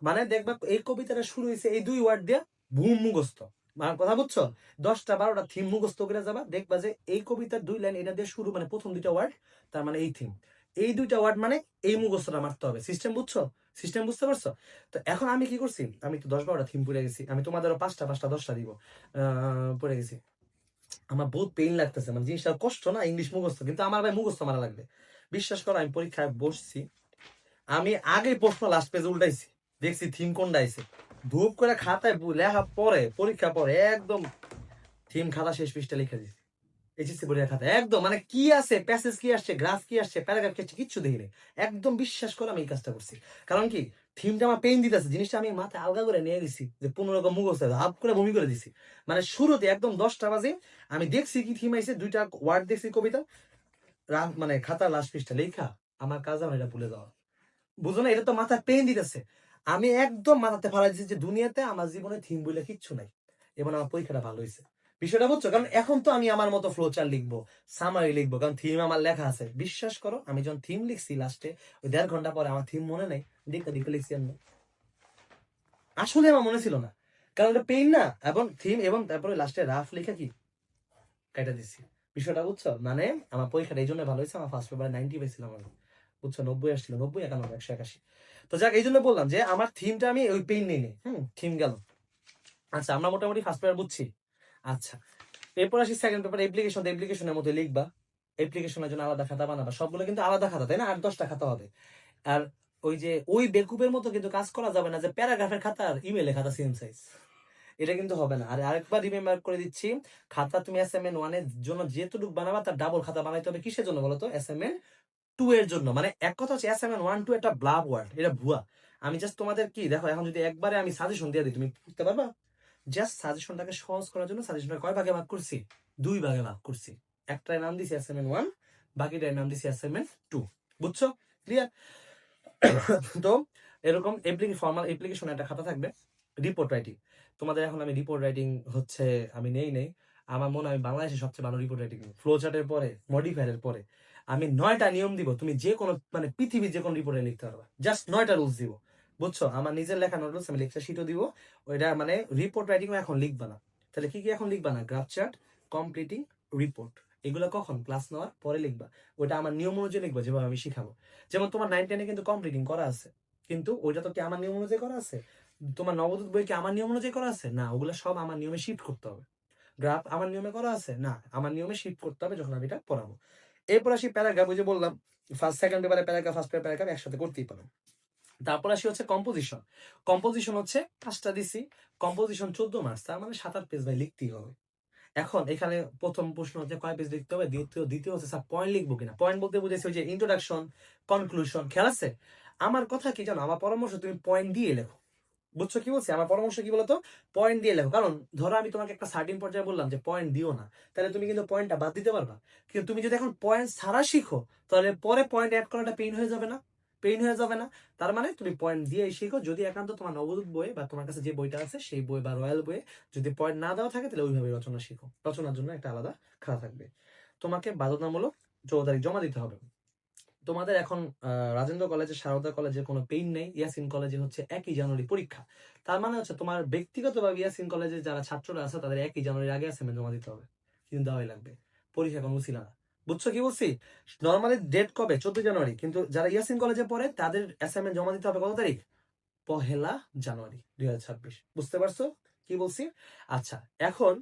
Speaker 1: মানে দেখবা এই কবিতাটা শুরু হয়েছে এই 2 ওয়ার্ড দিয়ে, বুম মুখস্থ। আমার কথা বুঝছো? 10টা 12টা থিম মুখস্থ করে যাবা, দেখবা যে এই কবিতার 2 লাইন এটা দিয়ে শুরু, মানে প্রথম 2টা ওয়ার্ড, তার মানে এই থিম। এই 2টা ওয়ার্ড মানে এই মুখস্থটা মারতে হবে। সিস্টেম বুঝছো? সিস্টেম বুঝতে পারছো? তো এখন আমি কি করছি, আমি তো 10-12টা থিম পড়ে গেছি, আমি তোমাদেরও 5টা 5টা 10টা দিব, পড়ে গেছি। আমার বহুত পেইন লাগতেছে, মানে জিনিসটা কষ্ট না ইংলিশ মুখস্থ, কিন্তু আমার ভাই মুখস্থ মারা লাগবে। বিশ্বাস করো, আমি পরীক্ষায় বসছি, আমি আগে প্রশ্ন লাস্ট পেজ উল্টাইছি, দেখছি থিম কোনটা আইছে, ধূপ করে খাতায় লেখা পরে পরীক্ষা পরে একদম থিম খাতা শেষ পৃষ্ঠা লিখে দিছি। এইচএসসি পরীক্ষা খাতা একদম মানে কি আছে, প্যাসেজ কি আসছে, গ্রাফ কি আসছে, প্যারাগ্রাফ কি আসছে, কিচ্ছু দেখিনি। একদম বিশ্বাস করে আমি এই কাজটা করছি। কারণ কি, থিমটা আমার পেইন দিতেছে, জিনিসটা আমি মাথায় আলগা করে নিয়ে গেছি, যে 15 রকম মুখস্থ হাফ করে বমি করে দিছি। মানে শুরুতে একদম 10টা বাজে আমি দেখছি কি থিম আইছে, 2টা ওয়ার্ড দেখছি কবিতা, মানে খাতা লাস্ট পৃষ্ঠা লেখা, আমার কাজ আমার এটা ভুলে যাওয়া। বুঝো না? এটা তো মাথায় পেন দিতেছে। আমি একদম মাথাতে ফালাই দিচ্ছি যে দুনিয়াতে আমার জীবনে থিম বলে কিচ্ছু নাই। এবার আমার পরীক্ষাটা ভালো হয়েছে। বিষয়টা বুঝছো? কারণ এখন তো আমি আমার মতো ফ্লোচার লিখবো, সামারি লিখবো, কারণ থিম আমার লেখা আছে। বিশ্বাস করো, আমি যখন থিম লিখছি লাস্টে ওই 1.5 ঘন্টা পরে আমার থিম মনে নাই, দেখতে দেখতে লিখছি আমি। আসলে আমার মনে ছিল না, কারণ এটা পেইন না, এবং থিম এবং তারপরে লাস্টে রাফ লেখা কি কাটা দিচ্ছি। বিষয়টা বুঝছো? মানে আমার পরীক্ষাটা এই জন্য ভালো হয়েছে, আমার ফার্স্ট পেপারে 90 পাইছিলাম আমি, বুঝছো? 90 আসছিল, 90, 91, 181। তো যাক, এই জন্য বললাম যে আমার থিমটা আমি ওই পেইন নেই, থিম গেল। আচ্ছা, আমরা মোটামুটি ফার্স্ট পেপার বুঝছি। আচ্ছা, এরপর আসি সেকেন্ড পেপার, অ্যাপ্লিকেশন। অ্যাপ্লিকেশনের মধ্যে লিখবা, অ্যাপ্লিকেশনের জন্য আলাদা খাতা বানাবা, সবগুলো কিন্তু আলাদা খাতা, তাই না? 8-10টা খাতা হবে। আর ওই যে ওই বেকুবের মতো কিন্তু কাজ করা যাবে না যে প্যারাগ্রাফের খাতা আর ইমেলে খাতা সেম সাইজ, এটা কিন্তু হবে না। আর আরেকবার রিমেম্বার করে দিচ্ছি, খাতা তুমি এসএমএন 1 এর জন্য যেটুকু বানাবা তার ডাবল খাতা বানাইতে হবে। কিসের জন্য বলো তো? এসএমএন 2 এর জন্য। মানে এক কথা হচ্ছে এসএমএন 1-2 একটা ব্লাব ওয়ার্ড, এটা ভুয়া। আমি জাস্ট তোমাদের কি দেখো, এখন যদি একবারে আমি সাজেশন দিয়ে দিই তুমি বুঝতে পারবা? জাস্ট সাজেশনটাকে সহজ করার জন্য সাজেশনটা কয় ভাগে ভাগ করছি? 2 ভাগে ভাগ করছি। একটার নাম দিছি এসএমএন 1, বাকিটার নাম দিছি এসএমএন 2। বুঝছো? ক্লিয়ার? তো এরকম ফর্মাল অ্যাপ্লিকেশন একটা খাতা থাকবে, রিপোর্ট রাইটিং। তোমাদের এখন আমি রিপোর্ট রাইটিং হচ্ছে আমি নেই আমার মনে হয় আমি বাংলাদেশে সবচেয়ে ভালো রিপোর্ট রাইটিং, ফ্লো চার্টের পরে, মডিফায়ারের পরে আমি 9টা নিয়ম দিব, তুমি যে কোনো মানে পৃথিবীর যে কোনো রিপোর্টে লিখতে পারবা। জাস্ট 9টা রুলস দিব, বুঝছো? আমার নিজের লেখা রুলস, আমি লেকচার শিটও দিব। ওইটা মানে রিপোর্ট রাইটিং এখন লিখবা না। তাহলে কি কি এখন লিখবা না? গ্রাফ চার্ট, কমপ্লিটিং, রিপোর্ট, এগুলো কখন? ক্লাস নেওয়ার পরে লিখবা। ওইটা আমার নিয়ম অনুযায়ী লিখবা, যেভাবে আমি শিখাবো। যেমন তোমার 9-10 কিন্তু কমপ্লিটিং করা আছে, কিন্তু ওইটা তো কি আমার নিয়ম অনুযায়ী করা আছে? তোমার নবদূত বই কি আমার নিয়ম অনুযায়ী করা আছে? না, ওগুলো সব আমার নিয়মে শিফট করতে হবে। গ্রাফ আমার নিয়মে করা আছে? না, আমার নিয়মে শিফট করতে হবে যখন আমি এটা পড়াবো। এরপর আসি প্যারাগ্রাফ। ওই যে বললাম ফার্স্ট সেকেন্ড পেপারে প্যারাগ্রাফ, ফার্স্ট পেপারে প্যারাগ্রাফ একসাথে করতেই পারো। তারপর আসি হচ্ছে কম্পোজিশন। কম্পোজিশন হচ্ছে 5টা দিছি, কম্পোজিশন 14 মার্কস, তার মানে 7-8 পেজ ভাই লিখতেই হবে। এখন এখানে প্রথম প্রশ্ন হচ্ছে কয় পেজ লিখতে হবে, দ্বিতীয় হচ্ছে স্যার পয়েন্ট লিখবো কিনা। পয়েন্ট বলতে বুঝেছি ওই যে ইন্ট্রোডাকশন, কনক্লুশন, খেয়াল আছে? আমার কথা কি জানো, আমার পরামর্শ তুমি পয়েন্ট দিয়ে লেখো। বুঝছো কি বলছি? আমার পরামর্শ কি বলতো? পয়েন্ট দিয়ে লেখো। কারণ ধরো আমি তোমাকে একটা সার্টিন পর্যায়ে বললাম যে পয়েন্ট দিও না, তাহলে তুমি কিন্তু পয়েন্টটা বাদ দিতে পারবা। কিন্তু তুমি যদি এখন পয়েন্ট ছাড়া শিখো, তাহলে পরে পয়েন্ট অ্যাড করাটা পেইন হয়ে যাবে না? পেইন হয়ে যাবে না? তার মানে তুমি পয়েন্ট দিয়ে শিখো। যদি একান্ত তোমার নবদূত বই বা তোমার কাছে যে বইটা আছে সেই বই বা রয়্যাল বইয়ে যদি পয়েন্ট না দেওয়া থাকে, তাহলে ওইভাবে রচনা শিখো। রচনার জন্য একটা আলাদা খাতা থাকবে। তোমাকে বাধ্যতামূলক 14 তারিখ জমা দিতে হবে। তোমাদের এখন রাজেন্দ্র কলেজে, সারদা কলেজে কোনো পেইন নেই। ইয়াসিন কলেজে হচ্ছে 1 জানুয়ারি পরীক্ষা। তার মানে হচ্ছে তোমার ব্যক্তিগতভাবে ইয়াসিন কলেজে যারা ছাত্ররা আছে তাদের 1 জানুয়ারির আগে অ্যাসাইনমেন্ট জমা দিতে হবে, কিন্তু দেওয়াই লাগবে। পরীক্ষা কোনো ছিল না। বুঝছো কি বলছি? নর্মালি ডেট কবে? 14 জানুয়ারি, কিন্তু যারা ইয়াসিন কলেজে পড়ে তাদের অ্যাসাইনমেন্ট জমা দিতে হবে কত তারিখ? 1 জানুয়ারি 2026। বুঝতে পারছো কি বলছি? আচ্ছা, এখন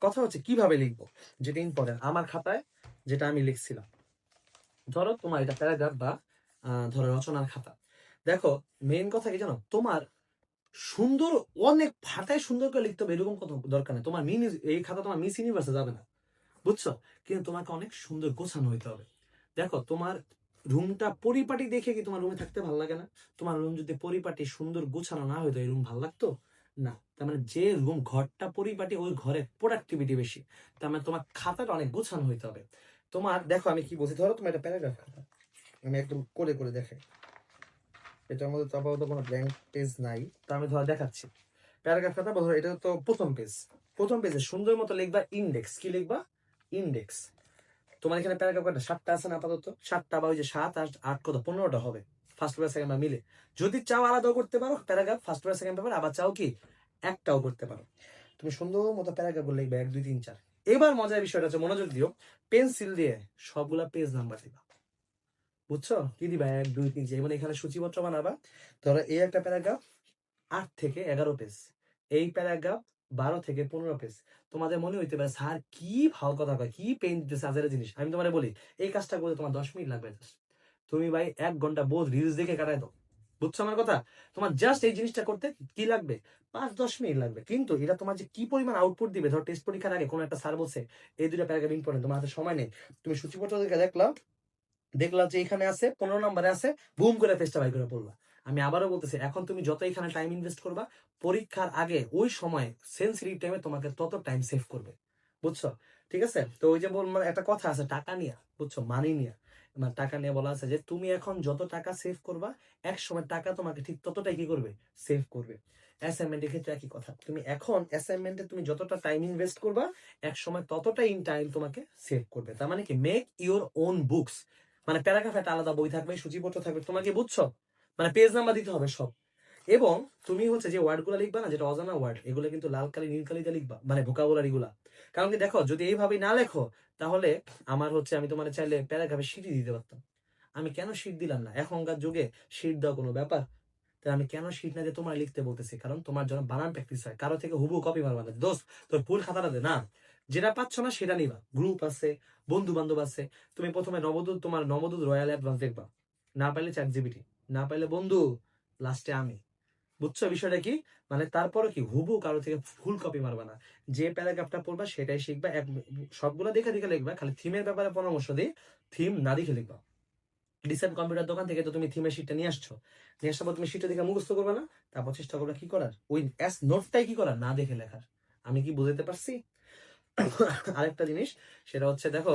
Speaker 1: কথা হচ্ছে কিভাবে লিখবো, যেটা ইম্পর্টেন্ট। আমার খাতায় যেটা আমি লিখছিলাম, ধরো তোমার এটা প্যারাগ্রাফ বা ধরো রচনার খাতা। দেখো, মেইন কথা কি জানো, তোমার সুন্দর, অনেক ফাটায় সুন্দর করে লিখতে হবে এরকম কথা দরকার নেই। তোমার এই খাতা তোমার মিস ইউনিভার্সে যাবে না, বুঝছো? কিন্তু তোমাকে অনেক সুন্দর গোছানো হইতে হবে। দেখো, তোমার রুমটা পরিপাটি দেখে কি তোমার রুমে থাকতে ভালো লাগে না? তোমার রুম যদি পরিপাটি সুন্দর গোছানো না হইতো, এই রুম ভালো লাগতো না। তার মানে যে রুম ঘরটা পরিপাটি, ওই ঘরে প্রোডাক্টিভিটি বেশি। তার মানে তোমার খাতাটা অনেক গোছানো হইতে হবে। তোমার দেখো আমি কি বলছি, ধরো তোমার একটা প্যারাগ্রাফ খাতা, আমি একদম করে করে দেখাই। এটার মধ্যে তো আপাতত কোনো ব্ল্যাঙ্ক পেজ নাই, তো আমি ধর দেখাচ্ছি। প্যারাগ্রাফ খাতা ধরো, এটা তো প্রথম পেজ। প্রথম পেজে সুন্দর মতো লিখবা ইন্ডেক্স। কি লিখবা? ইন্ডেক্স। তোমার এখানে প্যারাগ্রাফ কয়টা? 7টা আছে না আপাতত? 7টা বা ওই যে 7 আর 8 কত, 15টা হবে। ফার্স্ট পেপার সেকেন্ড পেপার মিলে। যদি চাও আলাদাও করতে পারো paragraph, first paper second paper, আবার চাও কি একটাও করতে পারো। তুমি সুন্দর মতো প্যারাগ্রাফ লিখবে 1 2 3 4। এবার মজার বিষয়টা হচ্ছে, মনোযোগ দিও, পেন্সিল দিয়ে সবগুলা পেজ নাম্বার দিবা। বুঝছো কি দিবা? 1 2 3 4। মানে এখানে সূচিপত্র বানাবা। ধরো এই একটা প্যারাগ্রাফ 8 থেকে 11 পেজ, এই প্যারাগ্রাফ 12 থেকে 15 পেজ। তোমাদের মনে হইতে পারে স্যার কি ভালো কথা কয়, কি পেন দিতেছে আজের জিনিস। আমি তোমারে বলি, এই কাজটা করতে তোমার 10 মিনিট লাগবে। তুমি ভাই 1 ঘন্টা বোধ রিলস দেখে কাটাই দাও। বুঝছো আমার কথা? তোমার জাস্ট এই জিনিসটা করতে কি লাগবে? 5-10 মিনিট লাগবে। কিন্তু এটা তোমার যে কি পরিমাণ আউটপুট দিবে, ধর টেস্ট পরীক্ষার আগে কোনো একটা স্যার বলছে এই দুটো প্যারাগ্রাফ ইম্পর্টেন্ট, তোমার হাতে সময় নেই, তুমি সূচিপত্র দেখে দেখলা যে এখানে আছে 15 নম্বরে আছে, বুম করে পেজটা বাই করে পড়লা। আমি আবারও বলতেছি, এখন তুমি যত এখানে টাইম ইনভেস্ট করবা, পরীক্ষার আগে ওই সময় সেন্সিটিভ টাইমে তোমাকে তত টাইম সেভ করবে। বুঝছো? ঠিক আছে? তো ওই যে মানে একটা কথা আছে টাকা নিয়া, বুঝছো, মানি নিয়া, মানে টাকা নিয়ে বলা আছে যে তুমি এখন যত টাকা সেভ করবা, এক সময় টাকা তোমাকে ঠিক ততটাই কি করবে? সেভ করবে। অ্যাসাইনমেন্টের ক্ষেত্রে একই কথা, তুমি এখন অ্যাসাইনমেন্টে তুমি যতটা টাইম ইনভেস্ট করবা, এক সময় ততটাই ইন টাইম তোমাকে সেভ করবে। তার মানে কি, মেক ইউর ওন বুকস। মানে প্যারাগ্রাফ একটা আলাদা বই থাকবে, সূচিপত্র থাকবে, তোমাকে বুঝছো, মানে পেজ নাম্বার দিতে হবে সব। এবং তুমি হচ্ছে যে ওয়ার্ড গুলা লিখবা না, যেটা অজানা ওয়ার্ড, এগুলো কিন্তু লাল কালি নীল কালিতে লিখবা, মানে ভোকাবুলারি গুলা। কারণ কি দেখো, যদি এইভাবে না লেখো, তাহলে আমার হচ্ছে আমি তোমার চাইলে প্যারাগ্রাফে শিটই দিতে পারতাম। আমি কেন শিট দিলাম না? এখনকার যুগে শিট দেওয়া কোনো ব্যাপার? তাই আমি কেন শিট না দিয়ে তোমার লিখতে বলতেছি, কারণ তোমার জন্য বানান প্র্যাকটিস হয়, কারো থেকে হুবহু কপি মারবা না। দোস্ত তোর ফুল খাতাটা দে না, যেটা পাচ্ছ না সেটা নিবা, গ্রুপ আছে, বন্ধু বান্ধব আছে। তুমি প্রথমে নবদূত, তোমার নবদূত রয়্যাল অ্যাডভান্স দেখবা, না পাইলে চ্যাট জিপিটি, না পাইলে বন্ধু, লাস্টে আমি। বুঝছো বিষয়টা কি? মানে তারপরে কি হুবহু কারো থেকে ফুল কপি মারবা না, যে প্যারাগ্রাফটা পড়বা সেটাই শিখবা, সবগুলো দেখে দেখে লিখবা। খালি থিমের ব্যাপারে পরামর্শ দিই, থিম না দেখে লিখবা। রিসেন্ট কম্পিউটার দোকান থেকে তো তুমি থিমের শিটটা নিয়ে আসছো, নিয়ে আসার পর তুমি শিটটা দেখে মুখস্থ করবে না, তারপর চেষ্টা করবে কি করার, ওই এস নোটটাই কি করার, না দেখে লেখার। আমি কি বুঝাতে পারছি? আরেকটা জিনিস, সেটা হচ্ছে দেখো,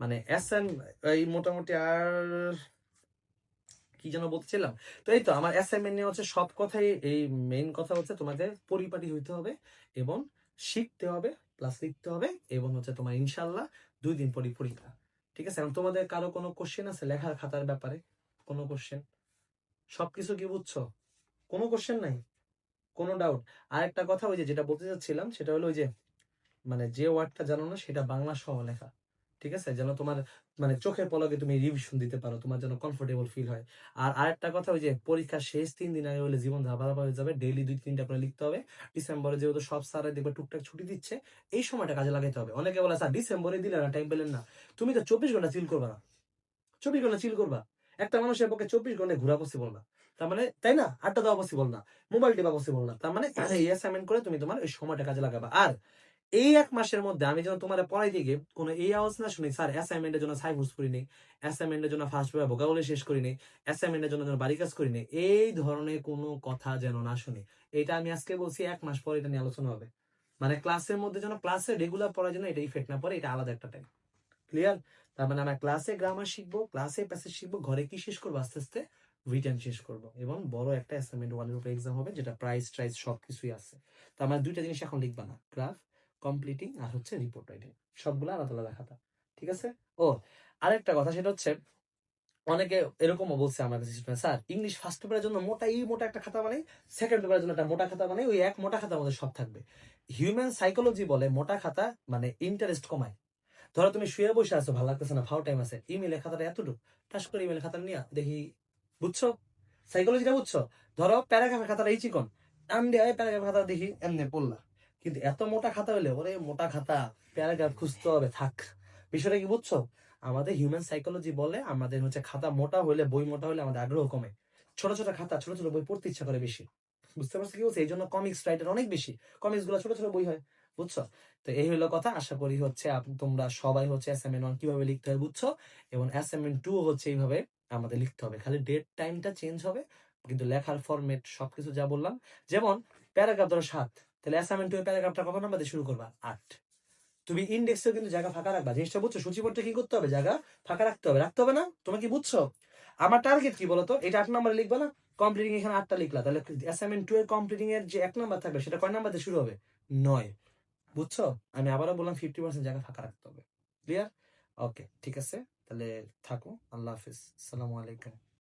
Speaker 1: মানে এস এন, এই মোটামুটি আর কি যেন বলতেছিলাম। তো এই তো আমার অ্যাসাইনমেন্ট নিয়ে হচ্ছে সব কথাই, এই মেইন কথা হচ্ছে তোমাদের পরিপাটি হইতে হবে এবং শিখতে হবে, প্লাস লিখতে হবে, এবং হচ্ছে তোমার ইনশাল্লাহ 2 দিন পরই পরীক্ষা। ঠিক আছে? এখন তোমাদের কারো কোনো কোশ্চেন আছে লেখার খাতার ব্যাপারে? কোনো কোশ্চেন? সবকিছু কি বুঝছো? কোনো কোশ্চেন নাই? কোনো ডাউট? আরেকটা কথা, ওই যে যেটা বলতে চাচ্ছিলাম সেটা হলো ওই যে, মানে যে ওয়ার্ডটা জানো না সেটা বাংলা সহ লেখা। ঠিক আছে? যেন তোমার মানে চোখের পলকে তুমি রিভিশন দিতে পারো, তোমার যেন কমফোর্টেবল ফিল হয়। আর আরেকটা কথা, ওই যে পরীক্ষার শেষ 3 দিন আগে হলে জীবন ধাবা হয়ে যাবে, ডেইলি 2-3টা করে লিখতে হবে। ডিসেম্বরে যেহেতু সব স্যার দেখবে টুকটাক ছুটি দিচ্ছে, এই সময়টা কাজে লাগাইতে হবে। অনেকে বলে স্যার ডিসেম্বরে দিলে না, টাইম পেলেন না। তুমি তো 24 ঘন্টা চিল করবা না, 24 ঘন্টা চিল করবা? একটা মানুষের পক্ষে 24 ঘন্টায় ঘোরা পসিবল না, তার মানে তাই না? আড্ডা দেওয়া পসিবল না, মোবাইল টেপা পসিবল না, তার মানে এই অ্যাসাইনমেন্ট করে তুমি তোমার ওই সময়টা কাজে লাগাবা। আর এই 1 মাসের মধ্যে আমি যেন তোমার পড়াই দিকে কোনো এই আওয়াজ না শুনি, স্যার অ্যাসাইনমেন্টের জন্য সাইফুস করি নেই, অ্যাসাইনমেন্টের জন্য ফার্স্ট পেপার ভোকাবুলারি শেষ করি নেই, অ্যাসাইনমেন্টের জন্য যেন বাড়ি কাজ করি নেই, এই ধরনের কোনো কথা যেন না শুনি। এটা আমি আজকে বলছি, 1 মাস পরে এটা নিয়ে আলোচনা হবে। মানে ক্লাসের মধ্যে যেন, ক্লাসে রেগুলার পড়ার জন্য এটা ইফেক্ট না পড়ে, এটা আলাদা একটা টাইম। ক্লিয়ার? তার মানে আমরা ক্লাসে গ্রামার শিখবো, ক্লাসে প্যাসেজ শিখবো, ঘরে কি শেষ করবো আস্তে আস্তে, রিটেন শেষ করবো, এবং বড় একটা অ্যাসাইনমেন্ট 1-এর উপরে এক্সাম হবে, যেটা প্রাইস ট্রাইস সবকিছুই আছে। তার মানে 2টা জিনিস এখন লিখবা না, গ্রাফ কমপ্লিটিং আর হচ্ছে রিপোর্ট রাইটিং, সবগুলো আলাদা আলাদা খাতা। ঠিক আছে? ও আরেকটা কথা, সেটা হচ্ছে অনেকে এরকমও বলছে আমার কাছে, স্যার ইংলিশ ফার্স্ট পেপারের জন্য মোটা, এই মোটা একটা খাতা বানাই, সেকেন্ড পেপারের জন্য একটা মোটা খাতা বানাই, ওই এক মোটা খাতার মধ্যে সব থাকবে। হিউম্যান সাইকোলজি বলে মোটা খাতা মানে ইন্টারেস্ট কমায়। ধরো তুমি শুয়ে বসে আছো, ভালো লাগতেছে না, ফাও টাইম আছে, ইমেলের খাতাটা এতটুকু, টাস করে ইমেল খাতা নিয়ে দেখি, বুঝছো সাইকোলজিটা? বুঝছো? ধরো প্যারাগ্রাফের খাতাটা এই চিকন, টান দিয়ে প্যারাগ্রাফের খাতা দেখি এমনি পড়লা, কিন্তু এত মোটা খাতা হলে ওরে মোটা খাতা, প্যারাগ্রাফ খুঁজতে হবে, থাক। বিষয়টা কি বুঝছো? আমাদের হিউম্যান সাইকোলজি বলে আমাদের হচ্ছে খাতা মোটা হলে, বই মোটা হলে আমাদের আগ্রহ কমে, ছোট ছোট খাতা, ছোট ছোট বই পড়তে ইচ্ছা করে বেশি। বুঝতে পারছো কি বলছে? এই জন্য কমিক্স রাইটার অনেক বেশি, কমিক্স গুলো ছোট ছোট বই হয়। বুঝছো? তো এই হলো কথা। আশা করি হচ্ছে তোমরা সবাই হচ্ছে অ্যাসাইনমেন্ট 1 কিভাবে লিখতে হয় বুঝছো, এবং অ্যাসাইনমেন্ট 2 হচ্ছে এইভাবে আমাদের লিখতে হবে, খালি ডেট টাইমটা চেঞ্জ হবে, কিন্তু লেখার ফরম্যাট সবকিছু যা বললাম। যেমন প্যারাগ্রাফ ধরো 7, তাহলে অ্যাসাইনমেন্ট 2 এর প্যারাগ্রাফটা কত নাম্বার দিয়ে শুরু করবা? 8। তুমি ইন্ডেক্সেও কিন্তু জায়গা ফাঁকা রাখবা, জিনিসটা বুঝছো? সূচিপত্রে কি করতে হবে? জায়গা ফাঁকা রাখতে হবে, রাখতে হবে না? তোমার কি বুঝছো? আমার টার্গেট কি বলতো, এটা 8 নাম্বারে লিখবা না, কমপ্লিটিং এখানে 8টা লিখলা, তাহলে অ্যাসাইনমেন্ট 2 এর কমপ্লিটিং এর যে 1 নাম্বার থাকবে সেটা কয় নাম্বার দিয়ে শুরু হবে? 9। বুঝছো? আমি আবারও বললাম 50% জায়গা ফাঁকা রাখতে হবে। ক্লিয়ার? ওকে, ঠিক আছে। তাহলে থাকো। আল্লাহ হাফিজ। আসসালামু আলাইকুম।